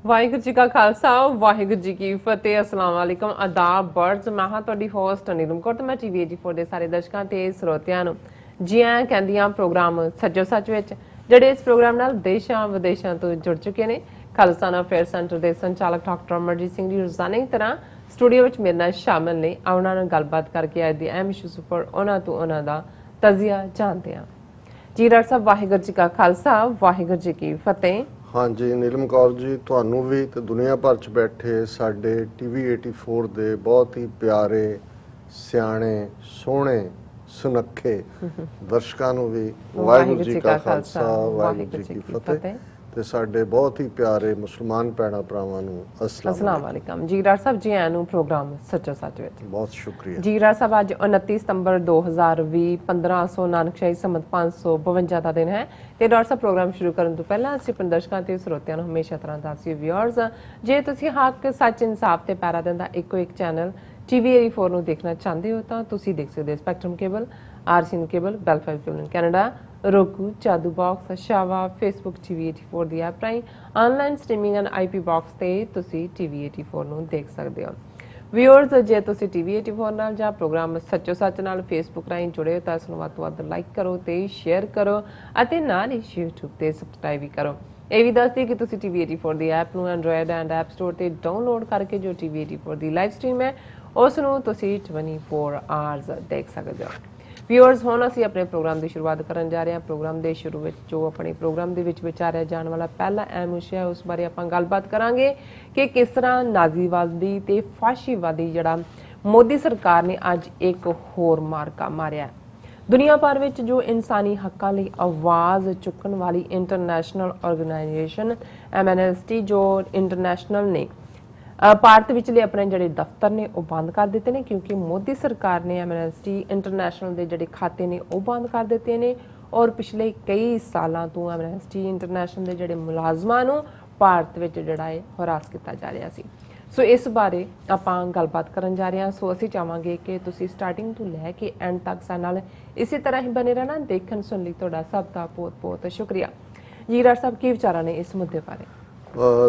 ਵਾਹਿਗੁਰੂ ਜੀ ਕਾ ਖਾਲਸਾ ਵਾਹਿਗੁਰੂ ਜੀ ਕੀ ਫਤਿਹ। ਅਸਲਾਮ ਵਾਲੇਕਮ ਆਦਾਬ ਬਰਡਸ। ਮੈਂ ਹਾਂ ਤੁਹਾਡੀ ਹੋਸਟ ਨੀਲਮ ਕੌਰ ਤੇ ਮੈਂ TV84 ਦੇ ਸਾਰੇ ਦਰਸ਼ਕਾਂ ਤੇ ਸਰੋਤਿਆਂ ਨੂੰ ਜੀ ਆਇਆਂ ਕਹਿੰਦੀਆਂ ਪ੍ਰੋਗਰਾਮ ਸੱਚੋ ਸੱਚ ਵਿੱਚ, ਜਿਹੜੇ ਇਸ ਪ੍ਰੋਗਰਾਮ ਨਾਲ ਦੇਸ਼ਾਂ ਵਿਦੇਸ਼ਾਂ ਤੋਂ ਜੁੜ ਚੁੱਕੇ ਨੇ। ਖਾਲਿਸਤਾਨ ਅਫੇਅਰ ਸੈਂਟਰ ਦੇ ਸੰਚਾਲਕ ਡਾਕਟਰ ਅਮਰਜੀਤ ਸਿੰਘ ਜੀ ਰੋਜ਼ਾਨਾ ਦੀ ਤਰ੍ਹਾਂ ਸਟੂਡੀਓ ਵਿੱਚ ਮੇਰੇ ਨਾਲ ਸ਼ਾਮਲ ਨੇ। ਉਹਨਾਂ ਨਾਲ ਗੱਲਬਾਤ ਕਰਕੇ ਅੱਜ ਦੇ ਅਹਿਮ ਇਸ਼ੂਜ਼ ਉੱਪਰ ਉਹਨਾਂ ਤੋਂ ਉਹਨਾਂ ਦਾ ਤਜ਼ੀਆ ਜਾਣਦੇ ਹਾਂ। ਜੀ ਡਾਕਟਰ ਸਾਹਿਬ, ਵਾਹਿਗੁਰੂ ਜੀ ਕਾ ਖਾਲਸਾ ਵਾਹਿਗੁਰੂ ਜੀ ਕੀ ਫਤਿਹ। हाँ जी नीलम कौर जी, ਤੁਹਾਨੂੰ ਵੀ ਤੇ ਦੁਨੀਆ ਭਰ ਚ ਬੈਠੇ ਸਾਡੇ TV84 ਦੇ ਬਹੁਤ ਹੀ ਪਿਆਰੇ ਸਿਆਣੇ ਸੋਹਣੇ ਸੁਨੱਖੇ ਦਰਸ਼ਕਾਂ ਨੂੰ ਵੀ ਵਾਹਿਗੁਰੂ ਜੀ ਕਾ ਖਾਲਸਾ ਵਾਹਿਗੁਰੂ ਜੀ ਕੀ ਫਤਿਹ ਤੇ ਸਾਡੇ ਬਹੁਤ ਹੀ ਪਿਆਰੇ ਮੁਸਲਮਾਨ ਭੈਣਾਂ ਭਰਾਵਾਂ ਨੂੰ ਅਸਲਾਮ ਵਾਲੇਕਮ। ਜੀ ਡਾਕਟਰ ਸਾਹਿਬ, ਜੀ ਆਇਆਂ ਨੂੰ ਪ੍ਰੋਗਰਾਮ ਸੱਚੋ ਸੱਚ ਵਿੱਚ। ਬਹੁਤ ਸ਼ੁਕਰੀਆ ਜੀ ਡਾਕਟਰ ਸਾਹਿਬ, ਅੱਜ 29 ਸਤੰਬਰ 2020 1500 ਨਾਨਕਸ਼ਾਹੀ ਸੰਮਤ 552 ਦਾ ਦਿਨ ਹੈ ਤੇ ਡਾਕਟਰ ਸਾਹਿਬ, ਪ੍ਰੋਗਰਾਮ ਸ਼ੁਰੂ ਕਰਨ ਤੋਂ ਪਹਿਲਾਂ ਅਸੀਂ ਆਪਣੇ ਦਰਸ਼ਕਾਂ ਤੇ ਸਰੋਤਿਆਂ ਨੂੰ ਹਮੇਸ਼ਾ ਤਰ੍ਹਾਂ ਦੱਸਦੇ ਵਿਊਅਰਸ, ਜੇ ਤੁਸੀਂ ਹੱਕ ਸੱਚ ਇਨਸਾਫ ਤੇ ਪੈਰਾ ਦਿੰਦਾ ਇੱਕੋ ਇੱਕ ਚੈਨਲ TV84 ਨੂੰ ਦੇਖਣਾ ਚਾਹੁੰਦੇ ਹੋ ਤਾਂ ਤੁਸੀਂ ਦੇਖ ਸਕਦੇ ਹੋ spectrum cable, RCN cable, Bell 5 cable Canada, roku, ਚਾਦੂ ਬਾਕਸ, ਸ਼ਾਵਾ, ਫੇਸਬੁੱਕ TV84 ਦੀ ਐਪ ਰਾਹੀਂ online streaming and IP box ਤੇ ਤੁਸੀਂ TV84 ਨੂੰ ਦੇਖ ਸਕਦੇ ਹੋ। ਵਿਊਅਰਸ, ਜੇ ਤੁਸੀਂ TV84 ਨਾਲ ਜਾਂ ਪ੍ਰੋਗਰਾਮ ਸੱਚੋ ਸੱਚ ਨਾਲ ਫੇਸਬੁੱਕ ਰਾਹੀਂ ਜੁੜੇ ਹੋ ਤਾਂ ਇਸ ਨੂੰ ਵੱਧ ਤੋਂ ਵੱਧ ਲਾਈਕ ਕਰੋ ਤੇ ਸ਼ੇਅਰ ਕਰੋ ਅਤੇ ਨਾਲ ਹੀ YouTube ਤੇ ਸਬਸਕ੍ਰਾਈਬ ਵੀ ਕਰੋ। ਇਹ ਵੀ ਦੱਸਦੀ ਕਿ ਤੁਸੀਂ TV84 ਦੀ ਐਪ ਨੂੰ ਐਂਡਰੋਇਡ ਐਂਡ ਐਪ ਸਟੋਰ ਤੇ ਡਾਊਨਲੋਡ ਕਰਕੇ ਜੋ TV84 ਦੀ ਲਾਈਵ ਸਟ੍ਰੀਮ ਹੈ ਉਸ ਨੂੰ ਤੁਸੀਂ 24 ਆਵਰਸ ਦੇਖ ਸਕਦੇ ਹੋ। ਵਿਊਅਰਸ, ਹੁਣ ਅਸੀਂ ਆਪਣੇ ਪ੍ਰੋਗਰਾਮ ਦੀ ਸ਼ੁਰੂਆਤ ਕਰਨ ਜਾ ਰਹੇ ਹਾਂ। ਪ੍ਰੋਗਰਾਮ ਦੇ ਸ਼ੁਰੂ ਵਿੱਚ ਜੋ ਆਪਣੇ ਪ੍ਰੋਗਰਾਮ ਦੇ ਵਿੱਚ ਵਿਚਾਰਿਆ ਜਾਣ ਵਾਲਾ ਪਹਿਲਾ ਅਹਿਮ ਵਿਸ਼ਾ ਹੈ ਉਸ ਬਾਰੇ ਆਪਾਂ ਗੱਲਬਾਤ ਕਰਾਂਗੇ ਕਿ ਕਿਸ ਤਰ੍ਹਾਂ ਨਾਜ਼ੀਵਾਦੀ ਤੇ ਫਾਸ਼ੀਵਾਦੀ ਜਿਹੜਾ ਮੋਦੀ ਸਰਕਾਰ ਨੇ ਅੱਜ ਇੱਕ ਹੋਰ ਮਾਰਕਾ ਮਾਰਿਆ। ਦੁਨੀਆ ਭਰ ਵਿੱਚ ਜੋ ਇਨਸਾਨੀ ਹੱਕਾਂ ਲਈ ਆਵਾਜ਼ ਚੁੱਕਣ ਵਾਲੀ ਇੰਟਰਨੈਸ਼ਨਲ ਆਰਗੇਨਾਈਜੇਸ਼ਨ MNST ਜੋ ਇੰਟਰਨੈਸ਼ਨਲ ਨੇ ਭਾਰਤ ਵਿਚਲੇ ਆਪਣੇ ਜਿਹੜੇ ਦਫ਼ਤਰ ਨੇ ਉਹ ਬੰਦ ਕਰ ਦਿੱਤੇ ਨੇ, ਕਿਉਂਕਿ ਮੋਦੀ ਸਰਕਾਰ ਨੇ MNST ਇੰਟਰਨੈਸ਼ਨਲ ਦੇ ਜਿਹੜੇ ਖਾਤੇ ਨੇ ਉਹ ਬੰਦ ਕਰ ਦਿੱਤੇ ਨੇ ਔਰ ਪਿਛਲੇ ਕਈ ਸਾਲਾਂ ਤੋਂ MNST ਇੰਟਰਨੈਸ਼ਨਲ ਦੇ ਜਿਹੜੇ ਮੁਲਾਜ਼ਮਾਂ ਨੂੰ ਭਾਰਤ ਵਿੱਚ ਜਿਹੜਾ ਹੈ ਹਰਾਸ ਕੀਤਾ ਜਾ ਰਿਹਾ ਸੀ। ਸੋ ਇਸ ਬਾਰੇ ਆਪਾਂ ਗੱਲਬਾਤ ਕਰਨ ਜਾ ਰਹੇ ਹਾਂ। ਸੋ ਅਸੀਂ ਚਾਹਾਂਗੇ ਕਿ ਤੁਸੀਂ ਸਟਾਰਟਿੰਗ ਤੋਂ ਲੈ ਕੇ ਐਂਡ ਤੱਕ ਸਾਡੇ ਨਾਲ ਇਸੇ ਤਰ੍ਹਾਂ ਹੀ ਬਣੇ ਰਹਿਣਾ। ਦੇਖਣ ਸੁਣ ਲਈ ਤੁਹਾਡਾ ਸਭ ਦਾ ਬਹੁਤ ਬਹੁਤ ਸ਼ੁਕਰੀਆ। ਜੀ ਡਾਕਟਰ ਸਾਹਿਬ, ਕੀ ਵਿਚਾਰਾਂ ਨੇ ਇਸ ਮੁੱਦੇ ਬਾਰੇ?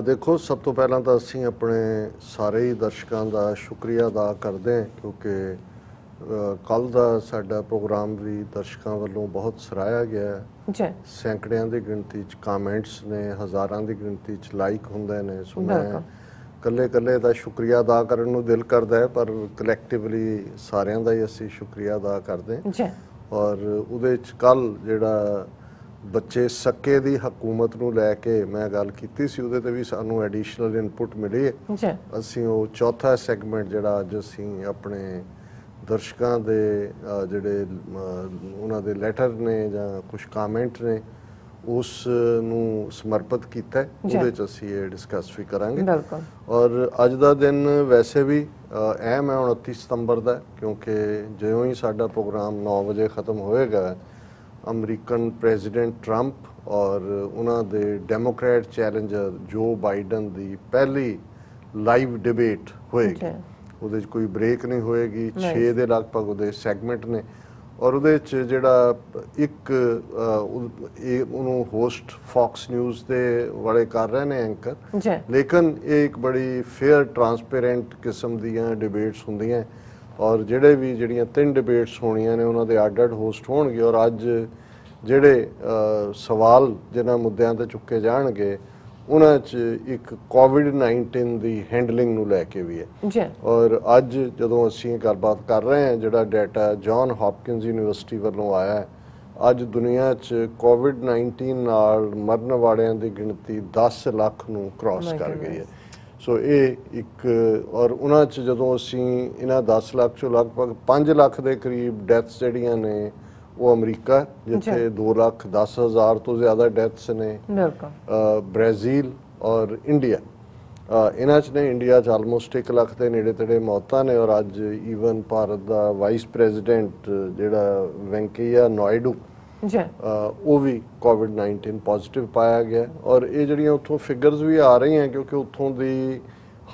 ਦੇਖੋ, ਸਭ ਤੋਂ ਪਹਿਲਾਂ ਤਾਂ ਅਸੀਂ ਆਪਣੇ ਸਾਰੇ ਹੀ ਦਰਸ਼ਕਾਂ ਦਾ ਸ਼ੁਕਰੀਆ ਅਦਾ ਕਰਦੇ ਹਾਂ ਕਿਉਂਕਿ ਕੱਲ੍ਹ ਦਾ ਸਾਡਾ ਪ੍ਰੋਗਰਾਮ ਵੀ ਦਰਸ਼ਕਾਂ ਵੱਲੋਂ ਬਹੁਤ ਸਰਾਹਿਆ ਗਿਆ ਹੈ। ਸੈਂਕੜਿਆਂ ਦੀ ਗਿਣਤੀ 'ਚ ਕਾਮੈਂਟਸ ਨੇ, ਹਜ਼ਾਰਾਂ ਦੀ ਗਿਣਤੀ 'ਚ ਲਾਈਕ ਹੁੰਦੇ ਨੇ। ਸੋ ਮੈਂ ਇਕੱਲੇ ਦਾ ਸ਼ੁਕਰੀਆ ਅਦਾ ਕਰਨ ਨੂੰ ਦਿਲ ਕਰਦਾ ਹੈ, ਪਰ ਕਲੈਕਟਿਵਲੀ ਸਾਰਿਆਂ ਦਾ ਹੀ ਅਸੀਂ ਸ਼ੁਕਰੀਆ ਅਦਾ ਕਰਦੇ ਹਾਂ। ਔਰ ਉਹਦੇ 'ਚ ਕੱਲ੍ਹ ਜਿਹੜਾ ਬੱਚੇ ਸੱਕੇ ਦੀ ਹਕੂਮਤ ਨੂੰ ਲੈ ਕੇ ਮੈਂ ਗੱਲ ਕੀਤੀ ਸੀ, ਉਹਦੇ ਤੇ ਵੀ ਸਾਨੂੰ ਐਡੀਸ਼ਨਲ ਇਨਪੁਟ ਮਿਲੀ ਹੈ। ਅਸੀਂ ਉਹ ਚੌਥਾ ਸੈਗਮੈਂਟ ਜਿਹੜਾ ਅੱਜ ਅਸੀਂ ਆਪਣੇ ਦਰਸ਼ਕਾਂ ਦੇ ਜਿਹੜੇ ਉਹਨਾਂ ਦੇ ਲੈਟਰ ਨੇ ਜਾਂ ਕੁਝ ਕਾਮੈਂਟ ਨੇ ਉਸ ਨੂੰ ਸਮਰਪਿਤ ਕੀਤਾ, ਉਹਦੇ 'ਚ ਅਸੀਂ ਇਹ ਡਿਸਕਸ ਵੀ ਕਰਾਂਗੇ। ਔਰ ਅੱਜ ਦਾ ਦਿਨ ਵੈਸੇ ਵੀ ਅਹਿਮ ਹੈ 29 ਸਤੰਬਰ ਦਾ, ਕਿਉਂਕਿ ਜਿਉਂ ਹੀ ਸਾਡਾ ਪ੍ਰੋਗਰਾਮ 9 ਵਜੇ ਖਤਮ ਹੋਏਗਾ, ਅਮਰੀਕਨ ਪ੍ਰੈਜ਼ੀਡੈਂਟ ਟਰੰਪ ਔਰ ਉਹਨਾਂ ਦੇ ਡੈਮੋਕ੍ਰੈਟ ਚੈਲੰਜਰ ਜੋ ਬਾਈਡਨ ਦੀ ਪਹਿਲੀ ਲਾਈਵ ਡਿਬੇਟ ਹੋਏਗੀ। ਉਹਦੇ 'ਚ ਕੋਈ ਬ੍ਰੇਕ ਨਹੀਂ ਹੋਏਗੀ। 6 ਦੇ ਲਗਭਗ ਉਹਦੇ ਸੈਗਮੈਂਟ ਨੇ ਔਰ ਉਹਦੇ 'ਚ ਜਿਹੜਾ ਇੱਕ ਉਹਨੂੰ ਹੋਸਟ ਫੌਕਸ ਨਿਊਜ਼ ਦੇ ਵਾਲੇ ਕਰ ਰਹੇ ਨੇ ਐਂਕਰ, ਲੇਕਿਨ ਇਹ ਇੱਕ ਬੜੀ ਫੇਅਰ ਟਰਾਂਸਪੇਰੈਂਟ ਕਿਸਮ ਦੀਆਂ ਡਿਬੇਟਸ ਹੁੰਦੀਆਂ ਔਰ ਜਿਹੜੀਆਂ 3 ਡਿਬੇਟਸ ਹੋਣੀਆਂ ਨੇ ਉਹਨਾਂ ਦੇ ਅੱਡ-ਅੱਡ ਹੋਸਟ ਹੋਣਗੇ। ਔਰ ਅੱਜ ਜਿਹੜੇ ਸਵਾਲ ਜਿਨ੍ਹਾਂ ਮੁੱਦਿਆਂ 'ਤੇ ਚੁੱਕੇ ਜਾਣਗੇ ਉਹਨਾਂ 'ਚ ਇੱਕ ਕੋਵਿਡ-19 ਦੀ ਹੈਂਡਲਿੰਗ ਨੂੰ ਲੈ ਕੇ ਵੀ ਹੈ। ਔਰ ਅੱਜ ਜਦੋਂ ਅਸੀਂ ਗੱਲਬਾਤ ਕਰ ਰਹੇ ਹਾਂ, ਜਿਹੜਾ ਡਾਟਾ ਜੌਨ ਹੌਪਕਿੰਸ ਯੂਨੀਵਰਸਿਟੀ ਵੱਲੋਂ ਆਇਆ ਹੈ, ਅੱਜ ਦੁਨੀਆ 'ਚ ਕੋਵਿਡ-19 ਨਾਲ ਮਰਨ ਵਾਲਿਆਂ ਦੀ ਗਿਣਤੀ 10 ਲੱਖ ਨੂੰ ਕ੍ਰਾਸ ਕਰ ਗਈ ਹੈ। ਸੋ ਇਹ ਇੱਕ, ਔਰ ਉਹਨਾਂ 'ਚ ਜਦੋਂ ਅਸੀਂ ਇਹਨਾਂ 10 ਲੱਖ 'ਚੋਂ ਲਗਭਗ 5 ਲੱਖ ਦੇ ਕਰੀਬ ਡੈਥਸ ਜਿਹੜੀਆਂ ਨੇ ਉਹ ਅਮਰੀਕਾ, ਜਿੱਥੇ 2,10,000 ਤੋਂ ਜ਼ਿਆਦਾ ਡੈਥਸ ਨੇ, ਬ੍ਰਾਜ਼ੀਲ ਔਰ ਇੰਡੀਆ, ਇਹਨਾਂ 'ਚ ਨੇ। ਇੰਡੀਆ 'ਚ ਆਲਮੋਸਟ 1 ਲੱਖ ਦੇ ਨੇੜੇ ਤੇੜੇ ਮੌਤਾਂ ਨੇ। ਔਰ ਅੱਜ ਈਵਨ ਭਾਰਤ ਦਾ ਵਾਈਸ ਪ੍ਰੈਜ਼ੀਡੈਂਟ ਜਿਹੜਾ ਵੈਂਕਈਆ ਨਾਇਡੂ, ਉਹ ਵੀ ਕੋਵਿਡ-19 ਪੋਜ਼ਿਟਿਵ ਪਾਇਆ ਗਿਆ। ਔਰ ਇਹ ਜਿਹੜੀਆਂ ਉੱਥੋਂ ਫਿਗਰਸ ਵੀ ਆ ਰਹੀਆਂ, ਕਿਉਂਕਿ ਉੱਥੋਂ ਦੀ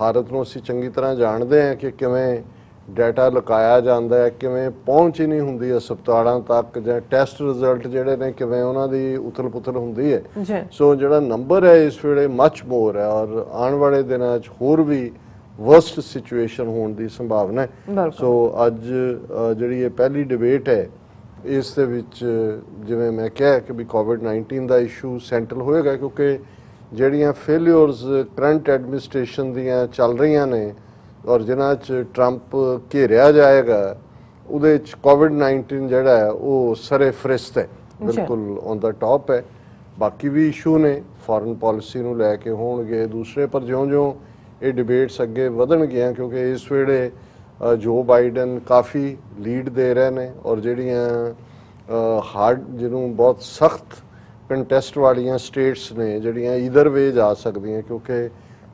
ਹਾਲਤ ਨੂੰ ਅਸੀਂ ਚੰਗੀ ਤਰ੍ਹਾਂ ਜਾਣਦੇ ਹਾਂ ਕਿ ਕਿਵੇਂ ਡਾਟਾ ਲੁਕਾਇਆ ਜਾਂਦਾ ਹੈ, ਕਿਵੇਂ ਪਹੁੰਚ ਹੀ ਨਹੀਂ ਹੁੰਦੀ ਹਸਪਤਾਲਾਂ ਤੱਕ, ਜਾਂ ਟੈਸਟ ਰਿਜ਼ਲਟ ਜਿਹੜੇ ਨੇ ਕਿਵੇਂ ਉਹਨਾਂ ਦੀ ਉਥਲ ਪੁਥਲ ਹੁੰਦੀ ਹੈ। ਜੀ ਸੋ ਜਿਹੜਾ ਨੰਬਰ ਹੈ ਇਸ ਵੇਲੇ ਮੱਚ ਮੋਰ ਹੈ, ਔਰ ਆਉਣ ਵਾਲੇ ਦਿਨਾਂ 'ਚ ਹੋਰ ਵੀ ਵਰਸਟ ਸਿਚੁਏਸ਼ਨ ਹੋਣ ਦੀ ਸੰਭਾਵਨਾ ਹੈ। ਬਿਲਕੁਲ। ਸੋ ਅੱਜ ਜਿਹੜੀ ਇਹ ਪਹਿਲੀ ਡਿਬੇਟ ਹੈ, ਇਸ ਦੇ ਵਿੱਚ ਜਿਵੇਂ ਮੈਂ ਕਿਹਾ ਕਿ ਵੀ ਕੋਵਿਡ-19 ਦਾ ਇਸ਼ੂ ਸੈਂਟਰਲ ਹੋਏਗਾ, ਕਿਉਂਕਿ ਜਿਹੜੀਆਂ ਫੇਲਿਅਰਸ ਕਰੰਟ ਐਡਮਿਨਿਸਟ੍ਰੇਸ਼ਨ ਦੀਆਂ ਚੱਲ ਰਹੀਆਂ ਨੇ ਔਰ ਜਿਨ੍ਹਾਂ 'ਚ ਟਰੰਪ ਘੇਰਿਆ ਜਾਏਗਾ, ਉਹਦੇ 'ਚ ਕੋਵਿਡ-19 ਜਿਹੜਾ ਹੈ ਉਹ ਸਰੇ ਫਰਿਸਤ ਹੈ, ਬਿਲਕੁਲ ਔਨ ਦਾ ਟੌਪ ਹੈ। ਬਾਕੀ ਵੀ ਇਸ਼ੂ ਨੇ ਫੋਰਨ ਪਾਲਿਸੀ ਨੂੰ ਲੈ ਕੇ ਹੋਣਗੇ ਦੂਸਰੇ, ਪਰ ਜਿਉਂ-ਜਿਉਂ ਇਹ ਡਿਬੇਟਸ ਅੱਗੇ ਵਧਣਗੀਆਂ, ਕਿਉਂਕਿ ਇਸ ਵੇਲੇ ਜੋ ਬਾਈਡਨ ਕਾਫੀ ਲੀਡ ਦੇ ਰਹੇ ਨੇ, ਔਰ ਜਿਹੜੀਆਂ ਹਾਰਡ ਜਿਹਨੂੰ ਬਹੁਤ ਸਖਤ ਕੰਟੈਸਟ ਵਾਲੀਆਂ ਸਟੇਟਸ ਨੇ ਜਿਹੜੀਆਂ ਈਦਰ ਵੇ ਜਾ ਸਕਦੀਆਂ, ਕਿਉਂਕਿ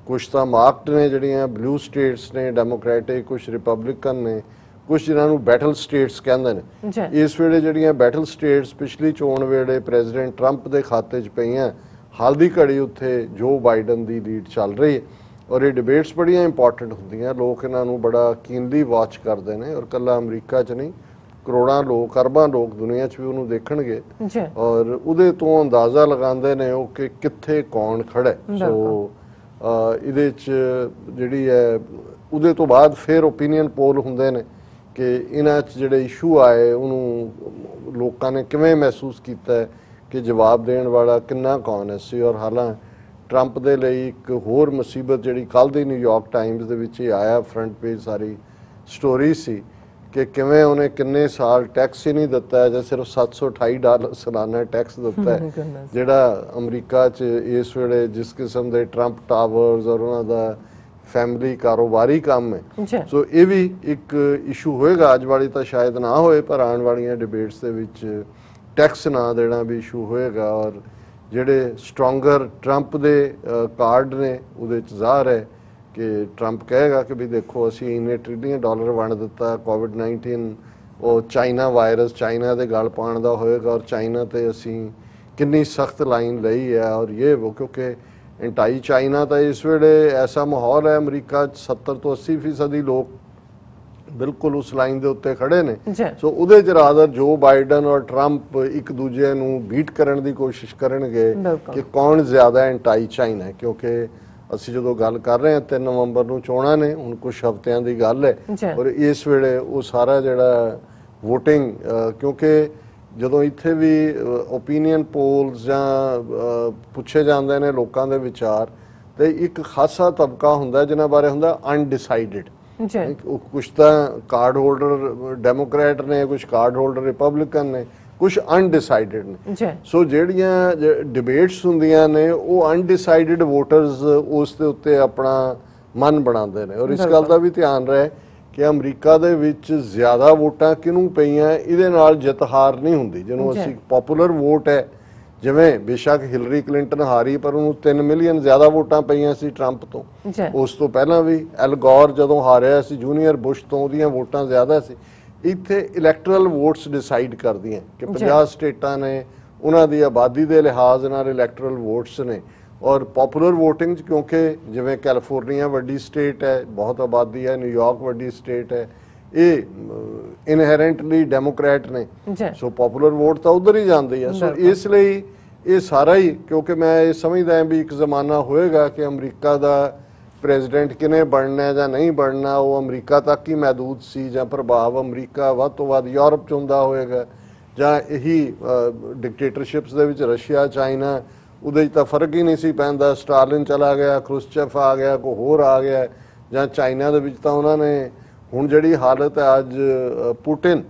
ਕੁਛ ਤਾਂ ਮਾਰਕਡ ਨੇ ਜਿਹੜੀਆਂ ਬਲੂ ਸਟੇਟਸ ਨੇ ਡੈਮੋਕ੍ਰੈਟਿਕ, ਕੁਛ ਰਿਪਬਲਿਕਨ ਨੇ, ਕੁਛ ਜਿਨ੍ਹਾਂ ਨੂੰ ਬੈਟਲ ਸਟੇਟਸ ਕਹਿੰਦੇ ਨੇ। ਇਸ ਵੇਲੇ ਜਿਹੜੀਆਂ ਬੈਟਲ ਸਟੇਟਸ ਪਿਛਲੀ ਚੋਣ ਵੇਲੇ ਪ੍ਰੈਜ਼ੀਡੈਂਟ ਟਰੰਪ ਦੇ ਖਾਤੇ 'ਚ ਪਈਆਂ, ਹਾਲ ਦੀ ਘੜੀ ਉੱਥੇ ਜੋ ਬਾਈਡਨ ਦੀ ਲੀਡ ਚੱਲ ਰਹੀ ਹੈ, ਔਰ ਇਹ ਡਿਬੇਟਸ ਬੜੀਆਂ ਇੰਪੋਰਟੈਂਟ ਹੁੰਦੀਆਂ। ਲੋਕ ਇਹਨਾਂ ਨੂੰ ਬੜਾ ਕੀਨਲੀ ਵਾਚ ਕਰਦੇ ਨੇ, ਔਰ ਕੱਲਾ ਅਮਰੀਕਾ 'ਚ ਨਹੀਂ, ਕਰੋੜਾਂ ਲੋਕ, ਅਰਬਾਂ ਲੋਕ ਦੁਨੀਆ 'ਚ ਵੀ ਉਹਨੂੰ ਦੇਖਣਗੇ, ਔਰ ਉਹਦੇ ਤੋਂ ਅੰਦਾਜ਼ਾ ਲਗਾਉਂਦੇ ਨੇ ਉਹ ਕਿ ਕਿੱਥੇ ਕੌਣ ਖੜਾ ਹੈ। ਸੋ ਇਹਦੇ 'ਚ ਜਿਹੜੀ ਹੈ ਉਹਦੇ ਤੋਂ ਬਾਅਦ ਫਿਰ ਓਪੀਨੀਅਨ ਪੋਲ ਹੁੰਦੇ ਨੇ ਕਿ ਇਹਨਾਂ 'ਚ ਜਿਹੜੇ ਇਸ਼ੂ ਆਏ ਉਹਨੂੰ ਲੋਕਾਂ ਨੇ ਕਿਵੇਂ ਮਹਿਸੂਸ ਕੀਤਾ ਹੈ, ਕਿ ਜਵਾਬ ਦੇਣ ਵਾਲਾ ਕਿੰਨਾ ਕੌਣ ਹੈ ਸੀ। ਔਰ ਹਾਲਾਂ ਟਰੰਪ ਦੇ ਲਈ ਇੱਕ ਹੋਰ ਮੁਸੀਬਤ ਜਿਹੜੀ ਕੱਲ੍ਹ ਦੀ ਨਿਊਯਾਰਕ ਟਾਈਮਜ਼ ਦੇ ਵਿੱਚ ਹੀ ਆਇਆ, ਫਰੰਟ ਪੇਜ ਸਾਰੀ ਸਟੋਰੀ ਸੀ ਕਿ ਕਿਵੇਂ ਉਹਨੇ ਕਿੰਨੇ ਸਾਲ ਟੈਕਸ ਹੀ ਨਹੀਂ ਦਿੱਤਾ, ਜਾਂ ਸਿਰਫ $728 ਸਾਲਾਨਾ ਟੈਕਸ ਦਿੱਤਾ ਹੈ, ਜਿਹੜਾ ਅਮਰੀਕਾ 'ਚ ਇਸ ਵੇਲੇ ਜਿਸ ਕਿਸਮ ਦੇ ਟਰੰਪ ਟਾਵਰਸ ਔਰ ਉਹਨਾਂ ਦਾ ਫੈਮਿਲੀ ਕਾਰੋਬਾਰੀ ਕੰਮ ਹੈ। ਸੋ ਇਹ ਵੀ ਇੱਕ ਇਸ਼ੂ ਹੋਏਗਾ, ਅੱਜ ਵਾਲੀ ਤਾਂ ਸ਼ਾਇਦ ਨਾ ਹੋਏ, ਪਰ ਆਉਣ ਵਾਲੀਆਂ ਡਿਬੇਟਸ ਦੇ ਵਿੱਚ ਟੈਕਸ ਨਾ ਦੇਣਾ ਵੀ ਇਸ਼ੂ ਹੋਏਗਾ। ਔਰ ਜਿਹੜੇ ਸਟਰੋਂਗਰ ਟਰੰਪ ਦੇ ਕਾਰਡ ਨੇ ਉਹਦੇ 'ਚ ਜ਼ਾਹਰ ਹੈ ਕਿ ਟਰੰਪ ਕਹੇਗਾ ਕਿ ਵੀ ਦੇਖੋ ਅਸੀਂ ਇੰਨੇ $1 ਟ੍ਰਿਲੀਅਨ ਵੰਡ ਦਿੱਤਾ, ਕੋਵਿਡ-19 ਉਹ ਚਾਈਨਾ ਵਾਇਰਸ ਚਾਈਨਾ ਦੇ ਗਲ ਪਾਉਣ ਦਾ ਹੋਏਗਾ, ਔਰ ਚਾਈਨਾ ਤੇ ਅਸੀਂ ਕਿੰਨੀ ਸਖਤ ਲਾਈਨ ਲਈ ਹੈ, ਔਰ ਇਹ ਉਹ ਕਿਉਂਕਿ ਐਂਟਾਈ ਚਾਈਨਾ ਤਾਂ ਇਸ ਵੇਲੇ ਐਸਾ ਮਾਹੌਲ ਹੈ ਅਮਰੀਕਾ 'ਚ 70 ਤੋਂ 80% ਲੋਕ ਬਿਲਕੁਲ ਉਸ ਲਾਈਨ ਦੇ ਉੱਤੇ ਖੜੇ ਨੇ। ਸੋ ਉਹਦੇ 'ਚ ਰਾਦਰ ਜੋ ਬਾਈਡਨ ਔਰ ਟਰੰਪ ਇੱਕ ਦੂਜੇ ਨੂੰ ਬੀਟ ਕਰਨ ਦੀ ਕੋਸ਼ਿਸ਼ ਕਰਨਗੇ ਕਿ ਕੌਣ ਜ਼ਿਆਦਾ ਐਂਟਾਈ ਚਾਈਨਾ ਹੈ, ਕਿਉਂਕਿ ਅਸੀਂ ਜਦੋਂ ਗੱਲ ਕਰ ਰਹੇ ਹਾਂ 3 ਨਵੰਬਰ ਨੂੰ ਚੋਣਾਂ ਨੇ, ਹੁਣ ਕੁਝ ਹਫ਼ਤਿਆਂ ਦੀ ਗੱਲ ਹੈ, ਔਰ ਇਸ ਵੇਲੇ ਉਹ ਸਾਰਾ ਜਿਹੜਾ ਵੋਟਿੰਗ, ਕਿਉਂਕਿ ਜਦੋਂ ਇੱਥੇ ਵੀ ਓਪੀਨੀਅਨ ਪੋਲਸ ਜਾਂ ਪੁੱਛੇ ਜਾਂਦੇ ਨੇ ਲੋਕਾਂ ਦੇ ਵਿਚਾਰ, ਤੇ ਇੱਕ ਖਾਸਾ ਤਬਕਾ ਹੁੰਦਾ ਜਿਨ੍ਹਾਂ ਬਾਰੇ ਹੁੰਦਾ ਅਨਡਿਸਾਈਡਡ। ਕੁਛ ਤਾਂ ਕਾਰਡ ਹੋਲਡਰ ਡੈਮੋਕ੍ਰੈਟ ਨੇ, ਕੁਛ ਕਾਰਡ ਹੋਲਡਰ ਰਿਪਬਲਿਕਨ ਨੇ, ਕੁਛ ਅਨਡਿਸਾਈਡਡ ਨੇ। ਸੋ ਜਿਹੜੀਆਂ ਡਿਬੇਟਸ ਹੁੰਦੀਆਂ ਨੇ ਉਹ ਅਨਡਿਸਾਈਡਡ ਵੋਟਰਸ ਉਸ ਦੇ ਉੱਤੇ ਆਪਣਾ ਮਨ ਬਣਾਉਂਦੇ ਨੇ। ਔਰ ਇਸ ਗੱਲ ਦਾ ਵੀ ਧਿਆਨ ਰਹੇ ਕਿ ਅਮਰੀਕਾ ਦੇ ਵਿੱਚ ਜ਼ਿਆਦਾ ਵੋਟਾਂ ਕਿਹਨੂੰ ਪਈਆਂ ਇਹਦੇ ਨਾਲ ਜਿੱਤ ਹਾਰ ਨਹੀਂ ਹੁੰਦੀ, ਜਿਹਨੂੰ ਅਸੀਂ ਪਪੂਲਰ ਵੋਟ ਹੈ, ਜਿਵੇਂ ਬੇਸ਼ੱਕ ਹਿਲਰੀ ਕਲਿੰਟਨ ਹਾਰੀ ਪਰ ਉਹਨੂੰ 3 ਮਿਲੀਅਨ ਜ਼ਿਆਦਾ ਵੋਟਾਂ ਪਈਆਂ ਸੀ ਟਰੰਪ ਤੋਂ। ਉਸ ਤੋਂ ਪਹਿਲਾਂ ਵੀ ਐਲ ਗੌਰ ਜਦੋਂ ਹਾਰਿਆ ਸੀ ਜੂਨੀਅਰ ਬੁਸ਼ ਤੋਂ, ਉਹਦੀਆਂ ਵੋਟਾਂ ਜ਼ਿਆਦਾ ਸੀ। ਇੱਥੇ ਇਲੈਕਟਰਲ ਵੋਟਸ ਡਿਸਾਈਡ ਕਰਦੀਆਂ ਕਿ 50 ਸਟੇਟਾਂ ਨੇ, ਉਹਨਾਂ ਦੀ ਆਬਾਦੀ ਦੇ ਲਿਹਾਜ਼ ਨਾਲ ਇਲੈਕਟਰਲ ਵੋਟਸ ਨੇ। ਔਰ ਪਪੂਲਰ ਵੋਟਿੰਗ 'ਚ ਕਿਉਂਕਿ ਜਿਵੇਂ ਕੈਲੀਫੋਰਨੀਆ ਵੱਡੀ ਸਟੇਟ ਹੈ, ਬਹੁਤ ਆਬਾਦੀ ਹੈ, ਨਿਊਯਾਰਕ ਵੱਡੀ ਸਟੇਟ ਹੈ, ਇਹ ਇਨਹੈਰੈਂਟਲੀ ਡੈਮੋਕ੍ਰੈਟ ਨੇ, ਸੋ ਪਪੂਲਰ ਵੋਟ ਤਾਂ ਉਧਰ ਹੀ ਜਾਂਦੀ ਹੈ। ਸੋ ਇਸ ਲਈ ਇਹ ਸਾਰਾ ਹੀ, ਕਿਉਂਕਿ ਮੈਂ ਇਹ ਸਮਝਦਾ ਹਾਂ ਵੀ ਇੱਕ ਜ਼ਮਾਨਾ ਹੋਏਗਾ ਕਿ ਅਮਰੀਕਾ ਦਾ ਪ੍ਰੈਜ਼ੀਡੈਂਟ ਕਿਨੇ ਬਣਨਾ ਜਾਂ ਨਹੀਂ ਬਣਨਾ ਉਹ ਅਮਰੀਕਾ ਤੱਕ ਹੀ ਮਹਿਦੂਦ ਸੀ, ਜਾਂ ਪ੍ਰਭਾਵ ਅਮਰੀਕਾ ਵੱਧ ਤੋਂ ਵੱਧ ਯੂਰਪ 'ਚ ਹੁੰਦਾ ਹੋਏਗਾ, ਜਾਂ ਇਹੀ ਡਿਕਟੇਟਰਸ਼ਿਪਸ ਦੇ ਵਿੱਚ ਰਸ਼ੀਆ ਚਾਈਨਾ, ਉਹਦੇ 'ਚ ਤਾਂ ਫਰਕ ਹੀ ਨਹੀਂ ਸੀ ਪੈਂਦਾ। ਸਟਾਲਿਨ ਚਲਾ ਗਿਆ, ਖਰੁਸ਼ਚੇਫ ਆ ਗਿਆ, ਕੋਈ ਹੋਰ ਆ ਗਿਆ, ਜਾਂ ਚਾਈਨਾ ਦੇ ਵਿੱਚ ਤਾਂ ਉਹਨਾਂ ਨੇ ਹੁਣ ਜਿਹੜੀ ਹਾਲਤ ਹੈ ਅੱਜ ਪੁਟਿਨ